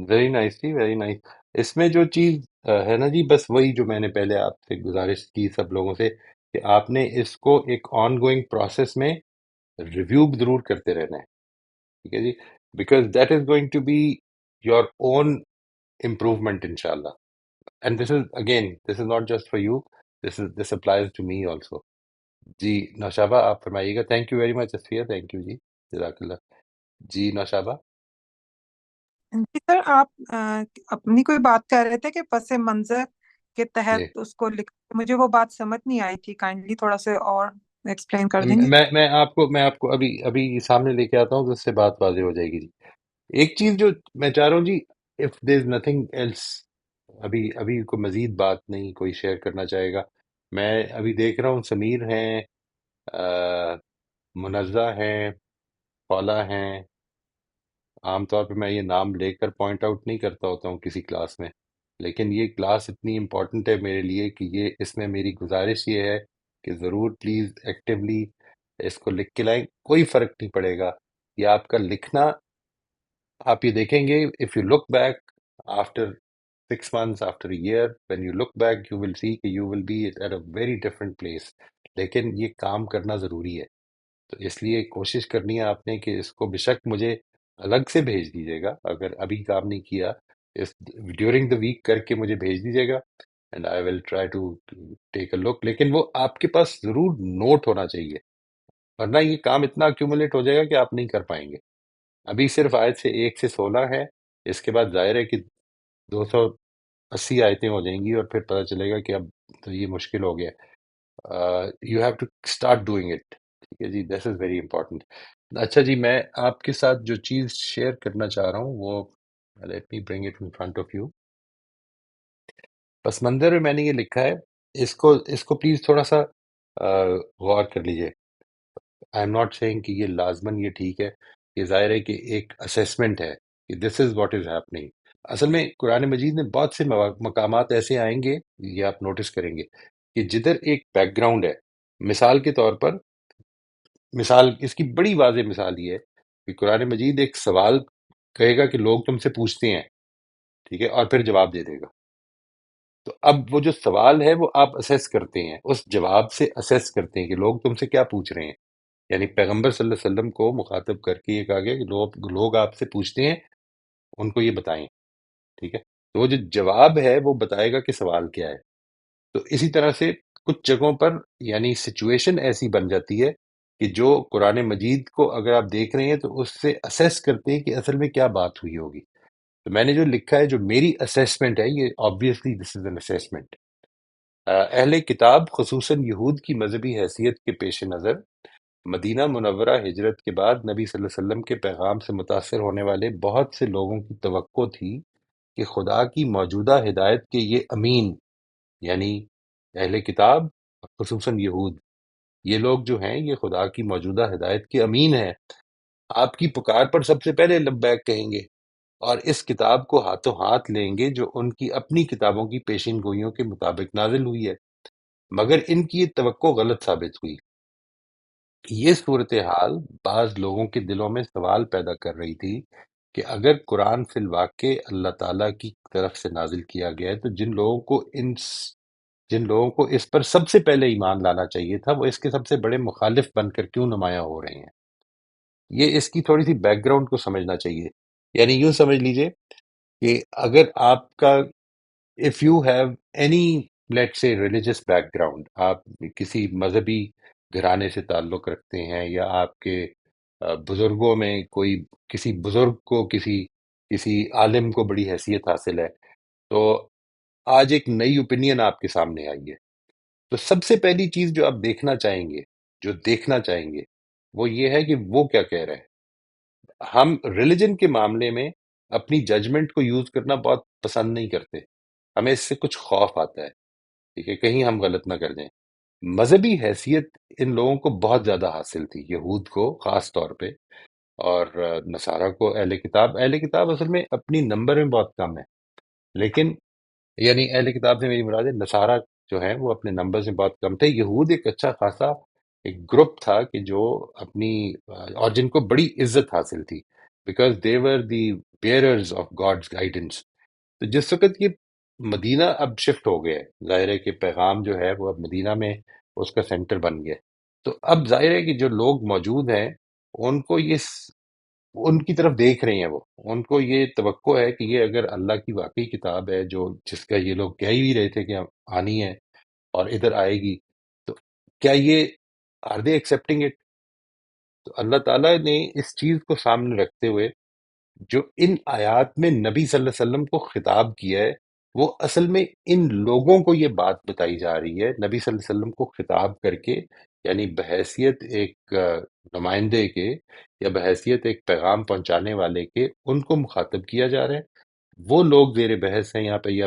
ویری نائس جی، ویری نائس۔ اس میں جو چیز ہے نا جی، بس وہی جو میں نے پہلے آپ سے گزارش کی سب لوگوں سے، کہ آپ نے اس کو ایک آن گوئنگ پروسیس میں ریویو ضرور کرتے رہنا ہے، ٹھیک ہے جی، because that is going to be your own improvement ان شاء اللہ۔ And this is again, this is not just for you, this applies to me also. جی نوشابہ آپ فرمائیے گا۔ Thank you very much Asfia, thank you جی، جزاک اللہ۔ جی نوشابہ۔ جی سر، آپ اپنی کوئی بات کر رہے تھے کہ پس منظر کے جی تحت اس کو لکھ، مجھے وہ بات سمجھ نہیں آئی تھی، کائنڈلی تھوڑا سا اور ایکسپلین کر دیں گے؟ میں آپ کو ابھی سامنے لے کے آتا ہوں تو اس سے بات واضح ہو جائے گی جی۔ ایک چیز جو میں چاہ رہا ہوں جی، if there is nothing else, ابھی کوئی مزید بات نہیں کوئی شیئر کرنا چاہے گا۔ میں ابھی دیکھ رہا ہوں سمیر ہیں، منزہ ہیں، خولا ہیں۔ عام طور پہ میں یہ نام لے کر پوائنٹ آؤٹ نہیں کرتا ہوتا ہوں کسی کلاس میں، لیکن یہ کلاس اتنی امپورٹنٹ ہے میرے لیے کہ اس میں میری گزارش یہ ہے کہ ضرور پلیز ایکٹیولی اس کو لکھ کے لائیں۔ کوئی فرق نہیں پڑے گا، یہ آپ کا لکھنا، آپ یہ دیکھیں گے if you look back after 6 months after a year, when you look back you will see کہ you will be at a very different place۔ لیکن یہ کام کرنا ضروری ہے، تو اس لیے کوشش کرنی ہے آپ نے کہ اس کو بشک مجھے الگ سے بھیج دیجیے گا، اگر ابھی کام نہیں کیا اس ڈیورنگ دا ویک کر کے مجھے بھیج دیجیے گا، and I will try to take a look. لیکن وہ آپ کے پاس ضرور نوٹ ہونا چاہیے، ورنہ یہ کام اتنا ایکومولیٹ ہو جائے گا کہ آپ نہیں کر پائیں گے۔ ابھی صرف آیت سے 1 سے 16 ہے، اس کے بعد ظاہر ہے کہ 280 آیتیں ہو جائیں گی، اور پھر پتہ چلے گا کہ اب تو یہ مشکل ہو گیا۔ You have to start doing it, ٹھیک ہے جی، دس از ویری امپورٹنٹ۔ اچھا جی، میں آپ کے ساتھ جو چیز شیئر کرنا چاہ رہا ہوں وہ let me bring it in front of you. پس منظر میں نے یہ لکھا ہے، اس کو پلیز تھوڑا سا غور کر لیجئے۔ آئی ایم ناٹ سیئنگ کہ یہ لازماً یہ ٹھیک ہے، یہ ظاہر ہے کہ ایک اسیسمنٹ ہے کہ دس از واٹ از ہیپننگ۔ اصل میں قرآن مجید میں بہت سے مقامات ایسے آئیں گے، یہ آپ نوٹس کریں گے، کہ جدھر ایک بیک گراؤنڈ ہے۔ مثال کے طور پر، اس کی بڑی واضح مثال یہ ہے کہ قرآن مجید ایک سوال کہے گا کہ لوگ تم سے پوچھتے ہیں، ٹھیک ہے، اور پھر جواب دے دے گا۔ تو اب وہ جو سوال ہے وہ آپ اسیس کرتے ہیں، اس جواب سے اسیس کرتے ہیں کہ لوگ تم سے کیا پوچھ رہے ہیں۔ یعنی پیغمبر صلی اللہ علیہ وسلم کو مخاطب کر کے یہ کہا گیا کہ لوگ آپ سے پوچھتے ہیں، ان کو یہ بتائیں، ٹھیک ہے۔ تو وہ جو جواب ہے وہ بتائے گا کہ سوال کیا ہے۔ تو اسی طرح سے کچھ جگہوں پر یعنی سچویشن ایسی بن جاتی ہے کہ جو قرآن مجید کو اگر آپ دیکھ رہے ہیں تو اس سے اسیس کرتے ہیں کہ اصل میں کیا بات ہوئی ہوگی۔ تو میں نے جو لکھا ہے، جو میری اسیسمنٹ ہے، یہ obviously this is an assessment. اہل کتاب خصوصاً یہود کی مذہبی حیثیت کے پیش نظر مدینہ منورہ ہجرت کے بعد نبی صلی اللہ علیہ وسلم کے پیغام سے متاثر ہونے والے بہت سے لوگوں کی توقع تھی کہ خدا کی موجودہ ہدایت کے یہ امین، یعنی اہل کتاب خصوصاً یہود، یہ لوگ جو ہیں یہ خدا کی موجودہ ہدایت کے امین ہیں، آپ کی پکار پر سب سے پہلے لبیک کہیں گے اور اس کتاب کو ہاتھوں ہاتھ لیں گے جو ان کی اپنی کتابوں کی پیشین گوئیوں کے مطابق نازل ہوئی ہے، مگر ان کی یہ توقع غلط ثابت ہوئی۔ یہ صورتحال بعض لوگوں کے دلوں میں سوال پیدا کر رہی تھی کہ اگر قرآن فی الواقع اللہ تعالیٰ کی طرف سے نازل کیا گیا ہے تو جن لوگوں کو اس پر سب سے پہلے ایمان لانا چاہیے تھا، وہ اس کے سب سے بڑے مخالف بن کر کیوں نمایاں ہو رہے ہیں۔ یہ اس کی تھوڑی سی بیک گراؤنڈ کو سمجھنا چاہیے۔ یعنی یوں سمجھ لیجئے کہ اگر آپ کا if you have any let's say religious background، آپ کسی مذہبی گھرانے سے تعلق رکھتے ہیں، یا آپ کے بزرگوں میں کوئی کسی بزرگ کو کسی عالم کو بڑی حیثیت حاصل ہے، تو آج ایک نئی اوپینین آپ کے سامنے آئی ہے، تو سب سے پہلی چیز جو آپ دیکھنا چاہیں گے وہ یہ ہے کہ وہ کیا کہہ رہے ہیں۔ ہم ریلیجن کے معاملے میں اپنی ججمنٹ کو یوز کرنا بہت پسند نہیں کرتے، ہمیں اس سے کچھ خوف آتا ہے، ٹھیک ہے، کہیں ہم غلط نہ کر دیں۔ مذہبی حیثیت ان لوگوں کو بہت زیادہ حاصل تھی، یہود کو خاص طور پہ، اور نصارہ کو، اہل کتاب اصل میں اپنی نمبر میں بہت کم ہے، لیکن یعنی اہل کتاب سے میری مراد ہے نصارہ جو ہیں وہ اپنے نمبر میں بہت کم تھے۔ یہود ایک اچھا خاصا ایک گروپ تھا کہ جو اپنی اور جن کو بڑی عزت حاصل تھی، because they were the bearers of God's guidance. تو جس وقت یہ مدینہ اب شفٹ ہو گیا ہے، ظاہر ہے کہ پیغام جو ہے وہ اب مدینہ میں اس کا سینٹر بن گیا ہے، تو اب ظاہر ہے کہ جو لوگ موجود ہیں ان کو ان کی طرف دیکھ رہے ہیں، وہ ان کو یہ توقع ہے کہ یہ اگر اللہ کی واقعی کتاب ہے جو جس کا یہ لوگ کہہ ہی رہے تھے کہ آنی ہے اور ادھر آئے گی، تو کیا یہ آر دے ایکسیپٹنگ اٹ؟ تو اللہ تعالیٰ نے اس چیز کو سامنے رکھتے ہوئے جو ان آیات میں نبی صلی اللہ علیہ وسلم کو خطاب کیا ہے، وہ اصل میں ان لوگوں کو یہ بات بتائی جا رہی ہے نبی صلی اللہ علیہ وسلم کو خطاب کر کے، یعنی بحیثیت ایک نمائندے کے یا بحیثیت ایک پیغام پہنچانے والے کے ان کو مخاطب کیا جا رہا ہے۔ وہ لوگ زیر بحث ہیں یہاں پہ، یا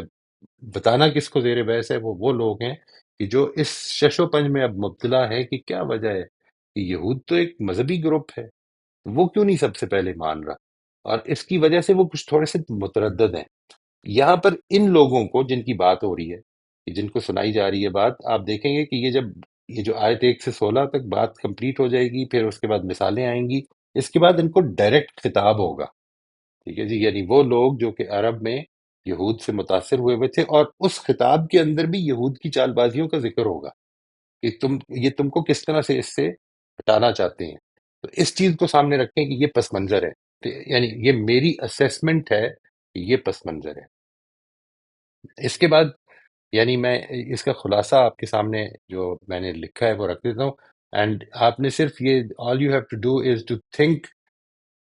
بتانا کس کو زیر بحث ہے، وہ لوگ ہیں کہ جو اس شش و پنج میں اب مبتلا ہے کہ کیا وجہ ہے کہ یہود تو ایک مذہبی گروپ ہے، وہ کیوں نہیں سب سے پہلے مان رہا، اور اس کی وجہ سے وہ کچھ تھوڑے سے متردد ہیں۔ یہاں پر ان لوگوں کو جن کی بات ہو رہی ہے، کہ جن کو سنائی جا رہی ہے بات، آپ دیکھیں گے کہ یہ جو آیت 1 سے 16 تک بات کمپلیٹ ہو جائے گی، پھر اس کے بعد مثالیں آئیں گی، اس کے بعد ان کو ڈائریکٹ خطاب ہوگا، ٹھیک ہے جی، یعنی وہ لوگ جو کہ عرب میں یہود سے متاثر ہوئے تھے، اور اس خطاب کے اندر بھی یہود کی چال بازیوں کا ذکر ہوگا کہ تم کو کس طرح سے اس سے ہٹانا چاہتے ہیں۔ تو اس چیز کو سامنے رکھیں کہ یہ پس منظر ہے، یعنی یہ میری اسیسمنٹ ہے کہ یہ پس منظر ہے۔ اس کے بعد یعنی میں اس کا خلاصہ آپ کے سامنے جو میں نے لکھا ہے وہ رکھ دیتا ہوں، اینڈ آپ نے صرف یہ all you have to do is to think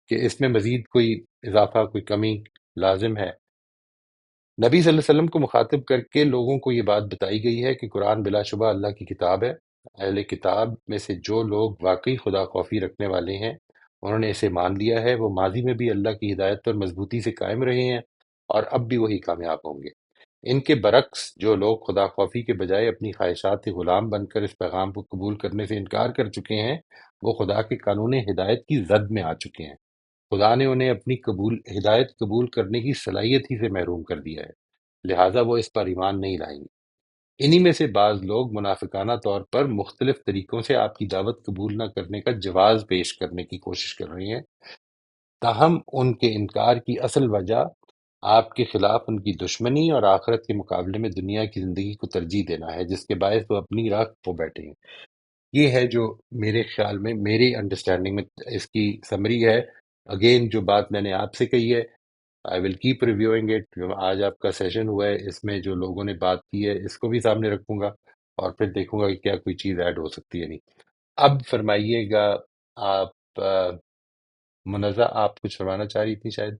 کہ اس میں مزید کوئی اضافہ، کوئی کمی لازم ہے۔ نبی صلی اللہ علیہ وسلم کو مخاطب کر کے لوگوں کو یہ بات بتائی گئی ہے کہ قرآن بلا شبہ اللہ کی کتاب ہے۔ اہل کتاب میں سے جو لوگ واقعی خدا خوفی رکھنے والے ہیں انہوں نے اسے مان لیا ہے، وہ ماضی میں بھی اللہ کی ہدایت پر مضبوطی سے قائم رہے ہیں اور اب بھی وہی کامیاب ہوں گے۔ ان کے برعکس جو لوگ خدا خوفی کے بجائے اپنی خواہشات کے غلام بن کر اس پیغام کو قبول کرنے سے انکار کر چکے ہیں، وہ خدا کے قانون ہدایت کی زد میں آ چکے ہیں۔ خدا نے انہیں اپنی ہدایت قبول کرنے کی صلاحیت ہی سے محروم کر دیا ہے، لہٰذا وہ اس پر ایمان نہیں لائیں گے۔ انہی میں سے بعض لوگ منافقانہ طور پر مختلف طریقوں سے آپ کی دعوت قبول نہ کرنے کا جواز پیش کرنے کی کوشش کر رہے ہیں، تاہم ان کے انکار کی اصل وجہ آپ کے خلاف ان کی دشمنی اور آخرت کے مقابلے میں دنیا کی زندگی کو ترجیح دینا ہے، جس کے باعث وہ اپنی راہ کھو بیٹھے ہیں۔ یہ ہے جو میرے خیال میں، میری انڈرسٹینڈنگ میں اس کی سمری ہے۔ اگین جو بات میں نے آپ سے کہی ہے، آئی ول کیپ ریویوئنگ اٹ۔ آج آپ کا سیشن ہوا ہے، اس میں جو لوگوں نے بات کی ہے اس کو بھی سامنے رکھوں گا، اور پھر دیکھوں گا کہ کیا کوئی چیز ایڈ ہو سکتی ہے نہیں۔ اب فرمائیے گا آپ، منزہ آپ کچھ فرمانا چاہ رہی تھی شاید؟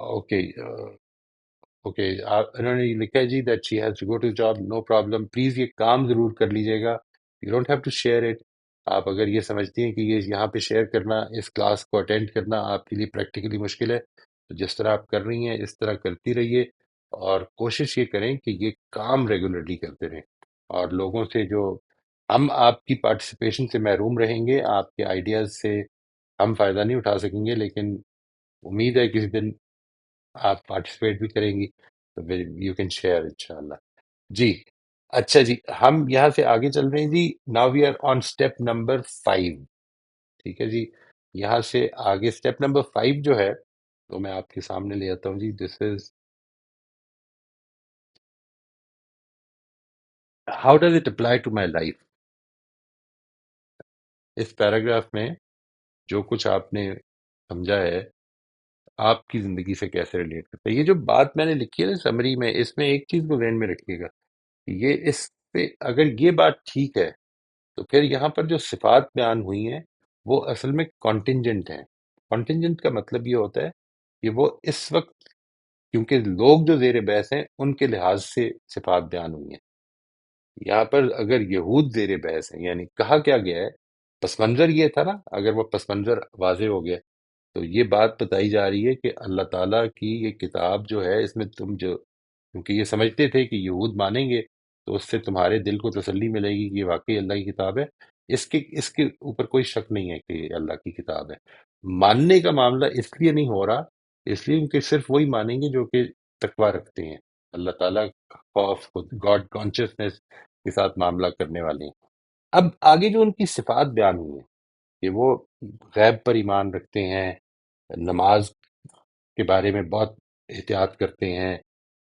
اوکے، اوکے، انہوں نے لکھا ہے جی that she has to go to job, no problem, please یہ کام ضرور کر لیجیے گا، you don't have to share it. آپ اگر یہ سمجھتی ہیں کہ یہ یہاں پہ شیئر کرنا، اس کلاس کو اٹینڈ کرنا آپ کے لیے پریکٹیکلی مشکل ہے، تو جس طرح آپ کر رہی ہیں اس طرح کرتی رہیے، اور کوشش یہ کریں کہ یہ کام ریگولرلی کرتے رہیں، اور لوگوں سے جو ہم آپ کی پارٹیسپیشن سے محروم رہیں گے، آپ کے آئیڈیاز سے ہم فائدہ نہیں اٹھا سکیں گے، لیکن امید ہے کسی دن آپ پارٹیسپیٹ بھی کریں گی تو یو کین شیئر انشاءاللہ۔ جی اچھا جی، ہم یہاں سے آگے چل رہے ہیں جی، now we are on step number 5، ٹھیک ہے جی، یہاں سے آگے اسٹیپ نمبر 5 جو ہے تو میں آپ کے سامنے لے آتا ہوں جی۔ This is how does it apply to my life. اس پیراگراف میں جو کچھ آپ نے سمجھا ہے آپ کی زندگی سے کیسے ریلیٹ کرتا ہے۔ یہ جو بات میں نے لکھی ہے نا سمری میں، اس میں ایک چیز کو ذہن میں رکھیے گا، یہ اس پہ اگر یہ بات ٹھیک ہے تو پھر یہاں پر جو صفات بیان ہوئی ہیں وہ اصل میں کانٹینجنٹ ہیں۔ کانٹینجنٹ کا مطلب یہ ہوتا ہے کہ وہ اس وقت، کیونکہ لوگ جو زیر بحث ہیں ان کے لحاظ سے صفات بیان ہوئی ہیں۔ یہاں پر اگر یہود زیر بحث ہیں، یعنی کہا کیا گیا ہے، پس منظر یہ تھا نا، اگر وہ پس منظر واضح ہو گیا تو یہ بات بتائی جا رہی ہے کہ اللہ تعالیٰ کی یہ کتاب جو ہے، اس میں تم جو، کیونکہ یہ سمجھتے تھے کہ یہود مانیں گے تو اس سے تمہارے دل کو تسلی ملے گی کہ یہ واقعی اللہ کی کتاب ہے۔ اس کے اوپر کوئی شک نہیں ہے کہ یہ اللہ کی کتاب ہے۔ ماننے کا معاملہ اس لیے نہیں ہو رہا، اس لیے کہ صرف وہی مانیں گے جو کہ تقویٰ رکھتے ہیں، اللہ تعالیٰ خوف، گاڈ کانشیسنس کے ساتھ معاملہ کرنے والے ہیں۔ اب آگے جو ان کی صفات بیان ہوئی ہیں کہ وہ غیب پر ایمان رکھتے ہیں، نماز کے بارے میں بہت احتیاط کرتے ہیں،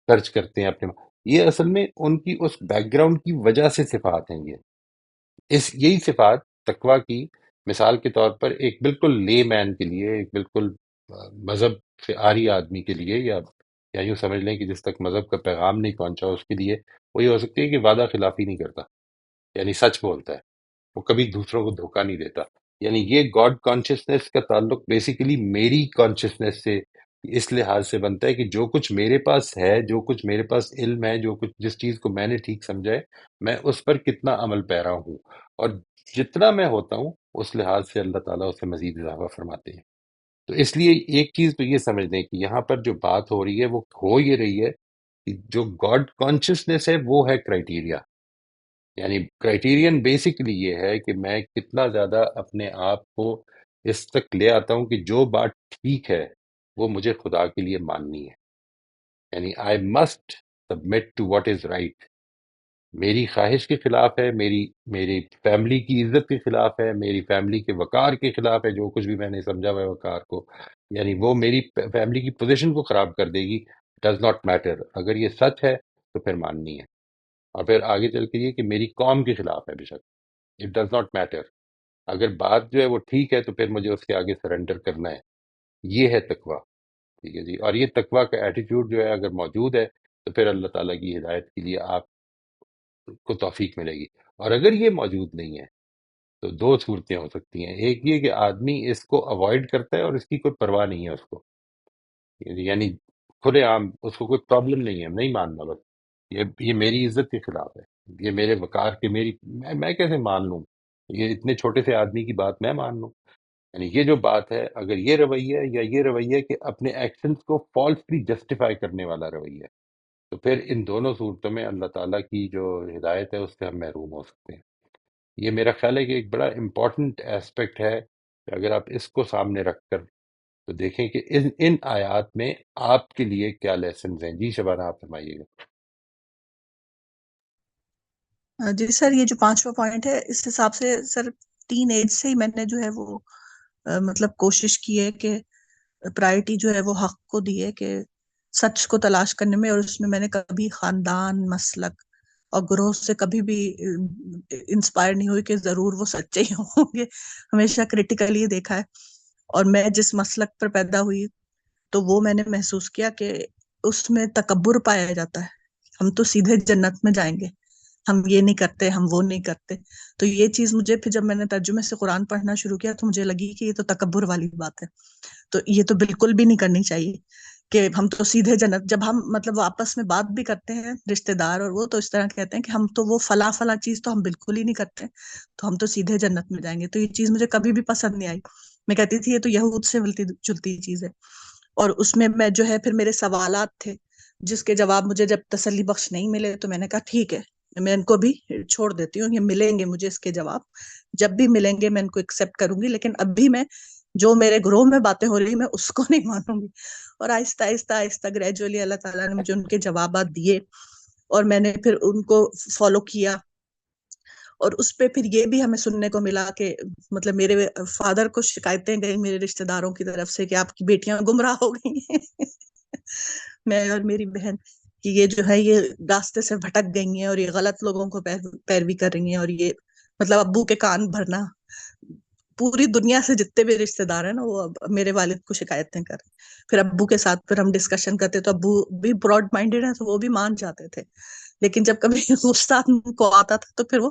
خرچ کرتے ہیں اپنے، یہ اصل میں ان کی اس بیک گراؤنڈ کی وجہ سے صفات ہیں۔ یہی صفات تقویٰ کی مثال کے طور پر ایک بالکل لے مین کے لیے، ایک بالکل مذہب سے آری آدمی کے لیے، یا یوں سمجھ لیں کہ جس تک مذہب کا پیغام نہیں پہنچا اس کے لیے وہ یہ ہو سکتی ہے کہ وعدہ خلافی نہیں کرتا، یعنی سچ بولتا ہے، وہ کبھی دوسروں کو دھوکہ نہیں دیتا۔ یعنی یہ گاڈ کانشیسنس کا تعلق بیسیکلی میری کانشیسنس سے اس لحاظ سے بنتا ہے کہ جو کچھ میرے پاس ہے، جو کچھ میرے پاس علم ہے، جو کچھ جس چیز کو میں نے ٹھیک سمجھا ہے، میں اس پر کتنا عمل پیرا ہوں، اور جتنا میں ہوتا ہوں اس لحاظ سے اللہ تعالیٰ اس سے مزید اضافہ فرماتے ہیں۔ تو اس لیے ایک چیز تو یہ سمجھ لیں کہ یہاں پر جو بات ہو رہی ہے وہ ہو یہ رہی ہے کہ جو گاڈ کانشیسنس ہے وہ ہے کرائٹیریا، یعنی کرائٹیرین بیسکلی یہ ہے کہ میں کتنا زیادہ اپنے آپ کو اس تک لے آتا ہوں کہ جو بات ٹھیک ہے وہ مجھے خدا کے لیے ماننی ہے، یعنی I must submit to what is right, میری خواہش کے خلاف ہے، میری فیملی کی عزت کے خلاف ہے، میری فیملی کے وقار کے خلاف ہے، جو کچھ بھی میں نے سمجھا ہوا ہے وقار کو، یعنی وہ میری فیملی کی پوزیشن کو خراب کر دے گی، ڈز ناٹ میٹر، اگر یہ سچ ہے تو پھر ماننی ہے۔ اور پھر آگے چل کے یہ کہ میری قوم کے خلاف ہے، بے شک اٹ ڈز ناٹ میٹر، اگر بات جو ہے وہ ٹھیک ہے تو پھر مجھے اس کے آگے سرنڈر کرنا ہے، یہ ہے تقویٰ۔ ٹھیک ہے جی، اور یہ تقویٰ کا ایٹیٹیوڈ جو ہے اگر موجود ہے تو پھر اللہ تعالیٰ کی ہدایت کے لیے آپ کو توفیق ملے گی۔ اور اگر یہ موجود نہیں ہے تو دو صورتیں ہو سکتی ہیں، ایک یہ کہ آدمی اس کو اوائڈ کرتا ہے اور اس کی کوئی پرواہ نہیں ہے اس کو، یعنی کھلے عام اس کو کوئی پرابلم نہیں ہے، نہیں ماننا، بس یہ میری عزت کے خلاف ہے، یہ میرے وقار کے، میں کیسے مان لوں، یہ اتنے چھوٹے سے آدمی کی بات میں مان لوں۔ یعنی یہ جو بات ہے، اگر یہ رویہ یا یہ رویہ کہ اپنے ایکشنز کو فالسلی جسٹیفائی کرنے والا رویہ، تو پھر ان دونوں صورتوں میں اللہ تعالیٰ کی جو ہدایت ہے اس سے ہم محروم ہو سکتے ہیں۔ یہ میرا خیال ہے کہ ایک بڑا امپورٹنٹ ایسپیکٹ ہے کہ اگر آپ اس کو سامنے رکھ کر تو دیکھیں کہ ان آیات میں آپ کے لیے کیا لیسنز ہیں۔ جی شبانہ، آپ فرمائیے گا۔ جی سر، یہ جو 5واں پوائنٹ ہے اس حساب سے سر ٹین ایج سے ہی میں نے جو ہے وہ مطلب کوشش کی ہے کہ پرائرٹی جو ہے وہ حق کو دی ہے، کہ سچ کو تلاش کرنے میں، اور اس میں میں نے کبھی خاندان، مسلک اور گروہ سے کبھی بھی انسپائر نہیں ہوئی کہ ضرور وہ سچے ہی ہوں گے، ہمیشہ کریٹیکلی دیکھا ہے۔ اور میں جس مسلک پر پیدا ہوئی تو وہ میں نے محسوس کیا کہ اس میں تکبر پایا جاتا ہے، ہم تو سیدھے جنت میں جائیں گے، ہم یہ نہیں کرتے، ہم وہ نہیں کرتے۔ تو یہ چیز مجھے پھر جب میں نے ترجمے سے قرآن پڑھنا شروع کیا تو مجھے لگی کہ یہ تو تکبر والی بات ہے، تو یہ تو بالکل بھی نہیں کرنی چاہیے کہ ہم تو سیدھے جنت، جب ہم مطلب آپس میں بات بھی کرتے ہیں رشتہ دار اور وہ تو اس طرح کہتے ہیں کہ ہم تو وہ فلاں فلاں چیز تو ہم بالکل ہی نہیں کرتے، تو ہم تو سیدھے جنت میں جائیں گے۔ تو یہ چیز مجھے کبھی بھی پسند نہیں آئی، میں کہتی تھی یہ تو یہود سے ملتی جلتی چیز ہے۔ اور اس میں میں جو ہے پھر میرے سوالات تھے جس کے جواب مجھے جب تسلی بخش نہیں ملے تو میں نے کہا ٹھیک ہے، میں ان کو بھی چھوڑ دیتی ہوں، یہ ملیں گے مجھے اس کے جواب، جب بھی ملیں گے میں ان کو ایکسیپٹ کروں گی، لیکن اب بھی میں جو میرے گروہ میں باتیں ہو رہی میں اس کو نہیں مانوں گی۔ اور آہستہ آہستہ آہستہ گریجولی اللہ تعالیٰ نے مجھے ان کے جوابات دیے اور میں نے پھر ان کو فالو کیا۔ اور اس پہ پھر یہ بھی ہمیں سننے کو ملا کہ مطلب میرے فادر کو شکایتیں گئی میرے رشتہ داروں کی طرف سے کہ آپ کی بیٹیاں گمراہ ہو گئی ہیں میں اور میری بہن، کہ یہ جو ہے یہ راستے سے بھٹک گئی ہیں اور یہ غلط لوگوں کو پیروی کر رہی ہیں، اور یہ مطلب ابو کے کان بھرنا، پوری دنیا سے جتنے بھی رشتہ دار ہیں نا وہ میرے والد کو شکایتیں کر رہے۔ پھر ابو کے ساتھ پھر ہم ڈسکشن کرتے تو ابو بھی براڈ مائنڈیڈ ہیں تو وہ بھی مان جاتے تھے، لیکن جب کبھی غصہ کو آتا تھا تو پھر وہ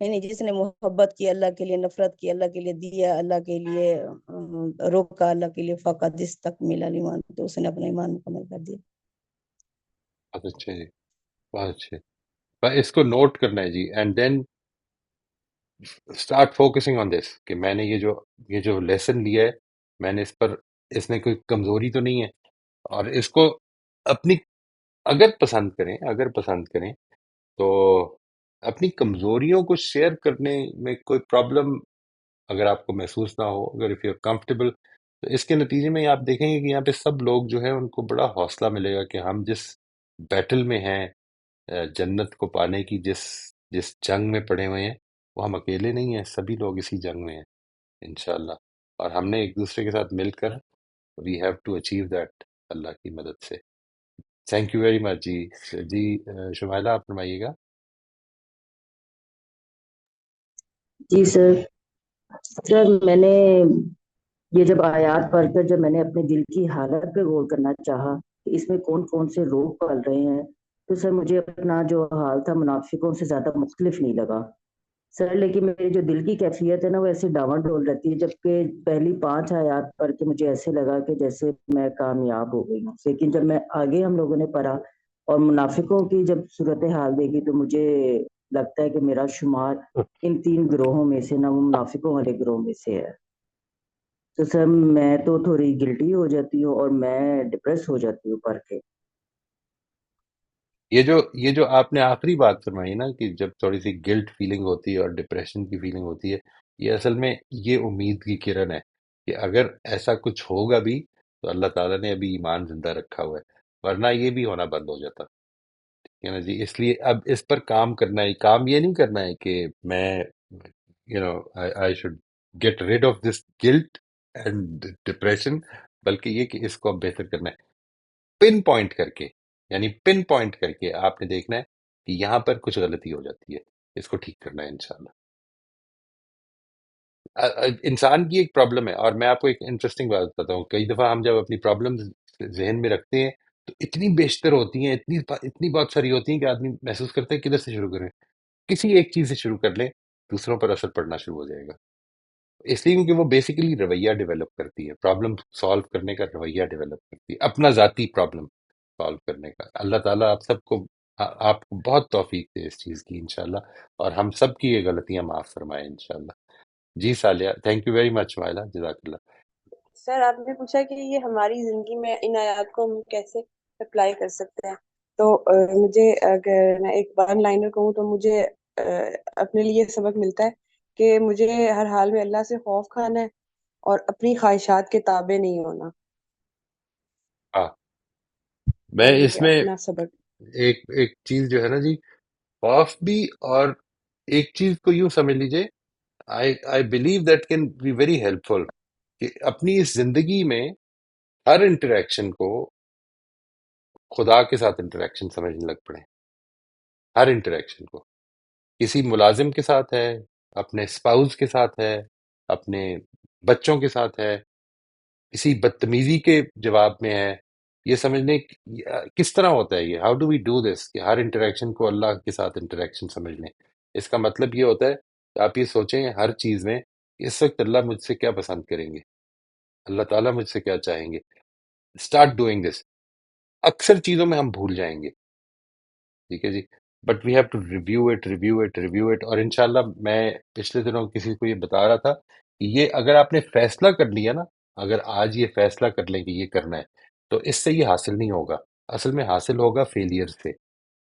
یعنی جس نے محبت کی اللہ کے لیے، نفرت کی اللہ کے لیے، دیا اللہ کے لیے، روکا اللہ کے لیے، فقط استکمل الایمان، تو اس نے اپنا ایمان مکمل کر دیا۔ بہت اچھے جی، بہت اچھے۔ بس اس کو نوٹ کرنا ہے جی، and then start focusing on this, کہ میں نے یہ جو لیسن لیا ہے، میں نے اس میں کوئی کمزوری تو نہیں ہے، اور اس کو اپنی اگر پسند کریں تو اپنی کمزوریوں کو شیئر کرنے میں کوئی پرابلم اگر آپ کو محسوس نہ ہو، اگر اف یو کمفرٹیبل، تو اس کے نتیجے میں آپ دیکھیں گے کہ یہاں پہ سب لوگ جو ہے ان کو بڑا حوصلہ ملے گا کہ ہم جس بیٹل میں ہیں، جنت کو پانے کی جس جنگ میں پڑے ہوئے ہیں، وہ ہم اکیلے نہیں ہیں، سبھی لوگ اسی جنگ میں ہیں انشاءاللہ، اور ہم نے ایک دوسرے کے ساتھ مل کر we have to achieve that اللہ کی مدد سے۔ تھینک یو ویری مچ جی۔ جی شمائلہ آپ فرمائیے گا۔ جی سر، میں نے یہ جب آیات پڑھ کر جب میں نے اپنے دل کی حالت پہ غور کرنا چاہا کہ اس میں کون کون سے روگ پل رہے ہیں، تو سر مجھے اپنا جو حال تھا منافقوں سے زیادہ مختلف نہیں لگا سر، لیکن میری جو دل کی کیفیت ہے نا وہ ایسے ڈاواں ڈول رہتی ہے، جبکہ پہلی 5 آیات پڑھ کے مجھے ایسے لگا کہ جیسے میں کامیاب ہو گئی ہوں، لیکن جب میں آگے ہم لوگوں نے پڑھا اور منافقوں کی جب صورتحال دیکھی تو مجھے لگتا ہے کہ میرا شمار ان 3 گروہوں میں سے نہ، وہ منافقوں والے گروہ میں سے ہے۔ تو سر میں تو تھوڑی گلٹی ہو جاتی ہوں اور میں ڈپریس ہو جاتی ہوں پڑھ کے۔ یہ جو آپ نے آخری بات فرمائی نا، کہ جب تھوڑی سی گلٹ فیلنگ ہوتی ہے اور ڈپریشن کی فیلنگ ہوتی ہے، یہ اصل میں یہ امید کی کرن ہے کہ اگر ایسا کچھ ہوگا بھی تو اللہ تعالیٰ نے ابھی ایمان زندہ رکھا ہوا ہے، ورنہ یہ بھی ہونا بند ہو جاتا ہے نا جی۔ اس لیے اب اس پر کام کرنا ہے، کام یہ نہیں کرنا ہے کہ میں I should get rid of this guilt and depression, بلکہ یہ کہ اس کو اب بہتر کرنا ہے، پن پوائنٹ کر کے، یعنی پن پوائنٹ کر کے آپ نے دیکھنا ہے کہ یہاں پر کچھ غلطی ہو جاتی ہے، اس کو ٹھیک کرنا ہے انشاءاللہ۔ انسان کی ایک پرابلم ہے، اور میں آپ کو ایک انٹرسٹنگ بات بتاتا ہوں، کئی دفعہ ہم جب اپنی پرابلم ذہن میں رکھتے ہیں تو اتنی بیشتر ہوتی ہیں، اتنی بہت ساری ہوتی ہیں کہ آدمی محسوس کرتا ہے کدھر سے شروع کریں۔ کسی ایک چیز سے شروع کر لیں، دوسروں پر اثر پڑنا شروع ہو جائے گا، اس لیے کیونکہ وہ بیسیکلی رویہ ڈیولپ کرتی ہے، پرابلم سالو کرنے کا رویہ ڈیولپ کرتی ہے، اپنا ذاتی پرابلم سالو کرنے کا۔ اللہ تعالیٰ آپ سب کو آپ کو بہت توفیق دے اس چیز کی انشاءاللہ، اور ہم سب کی یہ غلطیاں معاف فرمائے انشاءاللہ۔ جی سالیہ، تھینک یو ویری مچ مائلہ، جزاک اللہ۔ سر آپ نے پوچھا کہ یہ ہماری زندگی میں ان آیات کو ہم کیسے اپلائی کر سکتے ہیں، تو مجھے اگر میں ایک ون لائنر کہوں تو مجھے اپنے لیے سبق ملتا ہے کہ مجھے ہر حال میں اللہ سے خوف کھانا ہے اور اپنی خواہشات کے تابع نہیں ہونا۔ ہاں، میں یہ اس ہے میں اپنا سبق۔ ایک چیز جو ہے نا جی، خوف بھی، اور ایک چیز کو یوں سمجھ لیجئے، I believe that can be very helpful، کہ اپنی اس زندگی میں ہر انٹریکشن کو خدا کے ساتھ انٹریکشن سمجھنے لگ پڑے، ہر انٹریکشن کو، کسی ملازم کے ساتھ ہے، اپنے اسپاؤس کے ساتھ ہے، اپنے بچوں کے ساتھ ہے، کسی بدتمیزی کے جواب میں ہے، یہ سمجھنے کس طرح ہوتا ہے یہ، how do we do this, کہ ہر انٹریکشن کو اللہ کے ساتھ انٹریکشن سمجھ لیں۔ اس کا مطلب یہ ہوتا ہے کہ آپ یہ سوچیں ہر چیز میں اس وقت اللہ مجھ سے کیا پسند کریں گے، اللہ تعالیٰ مجھ سے کیا چاہیں گے، اسٹارٹ ڈوئنگ دس۔ اکثر چیزوں میں ہم بھول جائیں گے، ٹھیک ہے جی، but we have to review it, اور انشاءاللہ میں پچھلے دنوں کسی کو یہ بتا رہا تھا کہ یہ اگر آپ نے فیصلہ کر لیا نا، اگر آج یہ فیصلہ کر لیں کہ یہ کرنا ہے، تو اس سے یہ حاصل نہیں ہوگا، اصل میں حاصل ہوگا فیلئر سے۔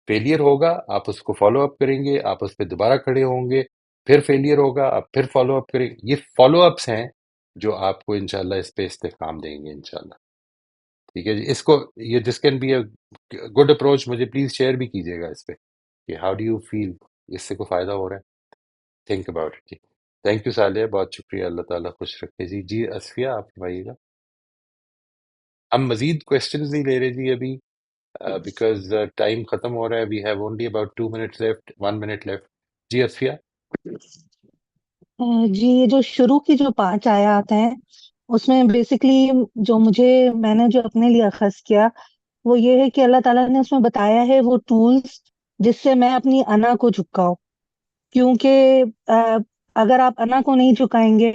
فیلئر ہوگا، آپ اس کو فالو اپ کریں گے، آپ اس پہ دوبارہ کھڑے ہوں گے، پھر فیلئر ہوگا، آپ پھر فالو اپ کریں گے، یہ فالو اپس ہیں جو آپ کو انشاءاللہ اس پہ استحکام دیں گے انشاءاللہ، ٹھیک ہے جی۔ اس کو یہ this can be a good approach, مجھے پلیز شیئر بھی کیجیے گا اس پہ کہ ہاؤ ڈو یو فیل، اس سے کوئی فائدہ ہو رہا ہے، تھنک اباؤٹ اٹ جی۔ تھینک یو سالیہ، بہت شکریہ، اللہ تعالیٰ خوش رکھے جی۔ جی اسفیہ آپ فرمائیے گا۔ ہم مزید کوشچنز نہیں لے رہے جی ابھی، بیکاز ٹائم ختم ہو رہا ہے، we have only about 2 minutes left, 1 minute left. جی اسفیہ۔ جی یہ جو شروع کی جو 5 آیات ہیں اس میں بیسکلی جو میں نے جو اپنے لیے اخذ کیا وہ یہ ہے کہ اللہ تعالیٰ نے اس میں بتایا ہے وہ ٹولز جس سے میں اپنی انا کو جھکاؤں، کیونکہ اگر آپ انا کو نہیں جھکائیں گے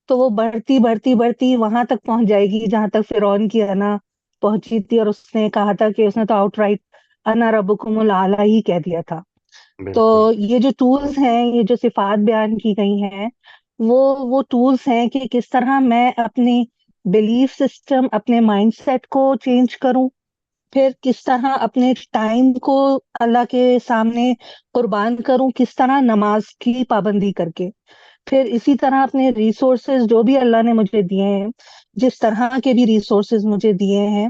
تو وہ بڑھتی بڑھتی بڑھتی وہاں تک پہنچ جائے گی جہاں تک فرعون کی انا پہنچی تھی، اور اس نے کہا تھا کہ اس نے تو آؤٹ رائٹ انا ربکم الاعلیٰ ہی کہہ دیا تھا۔ تو بالکل یہ جو ٹولز ہیں، یہ جو صفات بیان کی گئی ہیں، وہ ٹولز ہیں کہ کس طرح میں اپنی بلیف سسٹم، اپنے مائنڈ سیٹ کو چینج کروں، پھر کس طرح اپنے ٹائم کو اللہ کے سامنے قربان کروں، کس طرح نماز کی پابندی کر کے، پھر اسی طرح اپنے ریسورسز جو بھی اللہ نے مجھے دیے ہیں، جس طرح کے بھی ریسورسز مجھے دیے ہیں،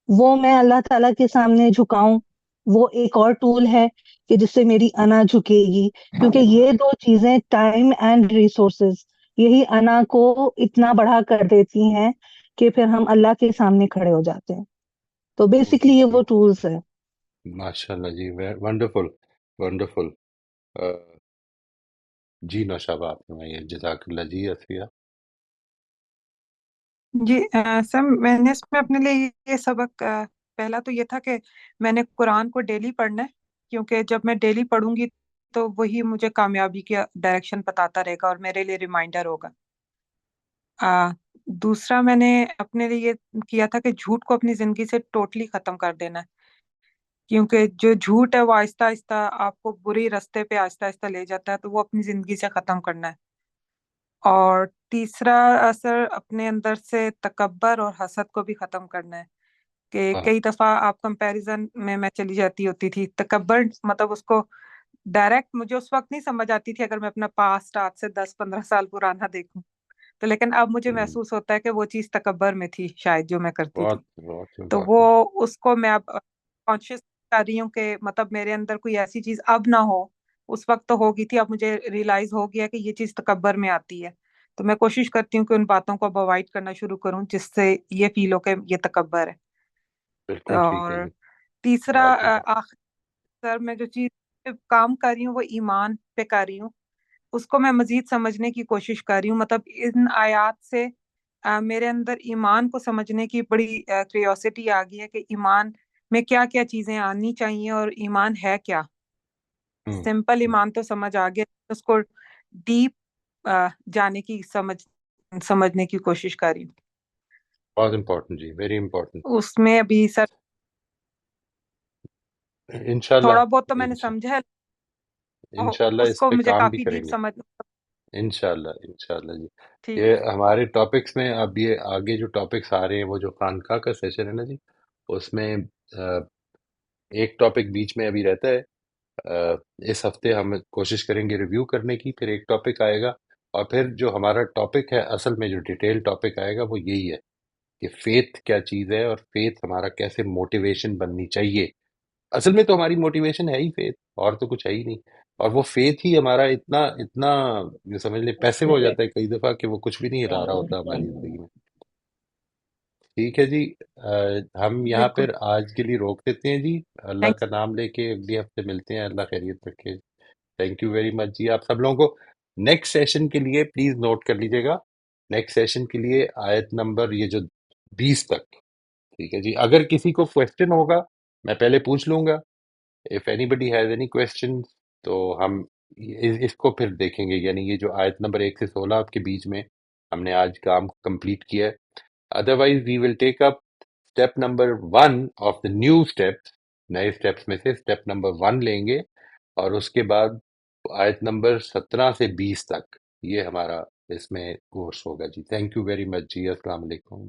وہ میں اللہ تعالیٰ کے سامنے جھکاؤں۔ وہ ایک اور ٹول ہے کہ جس سے میری انا جھکے گی، کیونکہ یہ دو چیزیں، ٹائم اینڈ ریسورسز، یہی انا کو اتنا بڑا کر دیتی ہیں کہ پھر ہم اللہ کے سامنے کھڑے ہو جاتے ہیں۔ تو بیسکلی یہ وہ ٹولز ہیں۔ ماشاء اللہ جی، ونڈرفل ونڈرفل۔ جی نوشابہ آپ فرمائیے۔ جزاک اللہ جی عطیہ۔ جی سر، میں نے اس میں اپنے لیے یہ سبق پہلا تو یہ تھا کہ میں نے قرآن کو ڈیلی پڑھنا ہے، کیونکہ جب میں ڈیلی پڑھوں گی تو وہی مجھے کامیابی کی ڈائریکشن بتاتا رہے گا اور میرے لیے ریمائنڈر ہوگا۔ دوسرا میں نے اپنے لیے یہ کیا تھا کہ جھوٹ کو اپنی زندگی سے ٹوٹلی ختم کر دینا ہے، کیونکہ جو جھوٹ ہے وہ آہستہ آہستہ آپ کو بری رستے پہ آہستہ آہستہ لے جاتا ہے، تو وہ اپنی زندگی سے ختم کرنا ہے۔ اور تیسرا اثر اپنے اندر سے تکبر اور حسد کو بھی ختم کرنا ہے، کہ کئی دفعہ آپ کمپیریزن میں چلی جاتی ہوتی تھی۔ تکبر مطلب اس کو ڈائریکٹ مجھے اس وقت نہیں سمجھ آتی تھی اگر میں اپنا پاسٹ آج سے 10-15 سال پرانا دیکھوں، تو لیکن اب مجھے محسوس ہوتا ہے کہ وہ چیز تکبر میں تھی شاید جو میں کرتی تھی، بہت تو وہ امپورٹنٹ۔ اس کو میں اب کانشیس کر رہی ہوں کہ مطلب میرے اندر کوئی ایسی چیز اب نہ ہو۔ اس وقت تو ہوگی تھی، اب مجھے ریئلائز ہو گیا کہ یہ چیز تکبر میں آتی ہے، تو میں کوشش کرتی ہوں کہ ان باتوں کو اب اوائڈ کرنا شروع کروں جس سے یہ فیل ہو کہ یہ تکبر ہے۔ بالکل ٹھیک ہے اور جی، تیسرا بہت اچھا۔ آخر سر میں جو چیز پہ کام کر رہی ہوں وہ ایمان پہ کر رہی ہوں، اس کو میں مزید سمجھنے کی کوشش کر رہی ہوں۔ مطلب ان آیات سے میرے اندر ایمان کو سمجھنے کی بڑی کریوسٹی آ گئی ہے کہ ایمان میں کیا کیا چیزیں آنی چاہیے اور ایمان ہے کیا۔ سمپل ایمان تو سمجھ آ گیا، اس کو ڈیپ جانے کی سمجھنے کی کوشش کر رہی ہوں۔ بہت امپورٹنٹ جی، ویری امپورٹنٹ۔ اس میں ابھی سر انشاءاللہ تھوڑا بہت تو میں نے سمجھا ہے، انشاءاللہ اس اس کو پہ مجھے کام بھی کافی کریں ڈیپ گے سمجھ انشاءاللہ انشاءاللہ جی۔ ٹھیک یہ ہمارے ٹاپکس میں اب یہ آگے جو ٹاپکس آ رہے ہیں، وہ جو خانقاہ کا سیشن ہے نا جی، اس میں ایک ٹاپک بیچ میں ابھی رہتا ہے۔ اس ہفتے ہم کوشش کریں گے ریویو کرنے کی، پھر ایک ٹاپک آئے گا، اور پھر جو ہمارا ٹاپک ہے اصل میں جو ڈیٹیل ٹاپک آئے گا وہ یہی ہے کہ فیتھ کیا چیز ہے، اور فیتھ ہمارا کیسے موٹیویشن بننی چاہیے۔ اصل میں تو ہماری موٹیویشن ہے ہی فیتھ، اور تو کچھ ہے ہی نہیں، اور وہ فیتھ ہی ہمارا اتنا اتنا یہ سمجھ لیں پیسو ہو جاتا ہے کئی دفعہ کہ وہ کچھ بھی نہیں ہلا رہا ہوتا ہماری زندگی میں۔ ٹھیک ہے جی، ہم یہاں بالکل۔ پر آج کے لیے روک دیتے ہیں جی۔ اللہ تھینک کا نام لے کے اگلے ہفتے ملتے ہیں۔ اللہ خیریت رکھے۔ تھینک یو ویری مچ جی آپ سب لوگوں کو۔ نیکسٹ سیشن کے لیے پلیز نوٹ کر لیجیے گا، نیکسٹ سیشن کے لیے آیت نمبر یہ جو 20 تک، ٹھیک ہے جی۔ اگر کسی کو کویسچن ہوگا میں پہلے پوچھ لوں گا، if anybody has any questions، تو ہم اس کو پھر دیکھیں گے، یعنی یہ جو آیت نمبر 1 سے 16 آپ کے بیچ میں ہم نے آج کام کمپلیٹ کیا ہے۔ Otherwise we will take up step number 1 of the new steps, نئے اسٹیپس میں سے اسٹیپ نمبر 1 لیں گے، اور اس کے بعد آیت نمبر 17 سے 20 تک یہ ہمارا اس میں کورس ہوگا جی۔ تھینک یو ویری مچ جی، السلام علیکم۔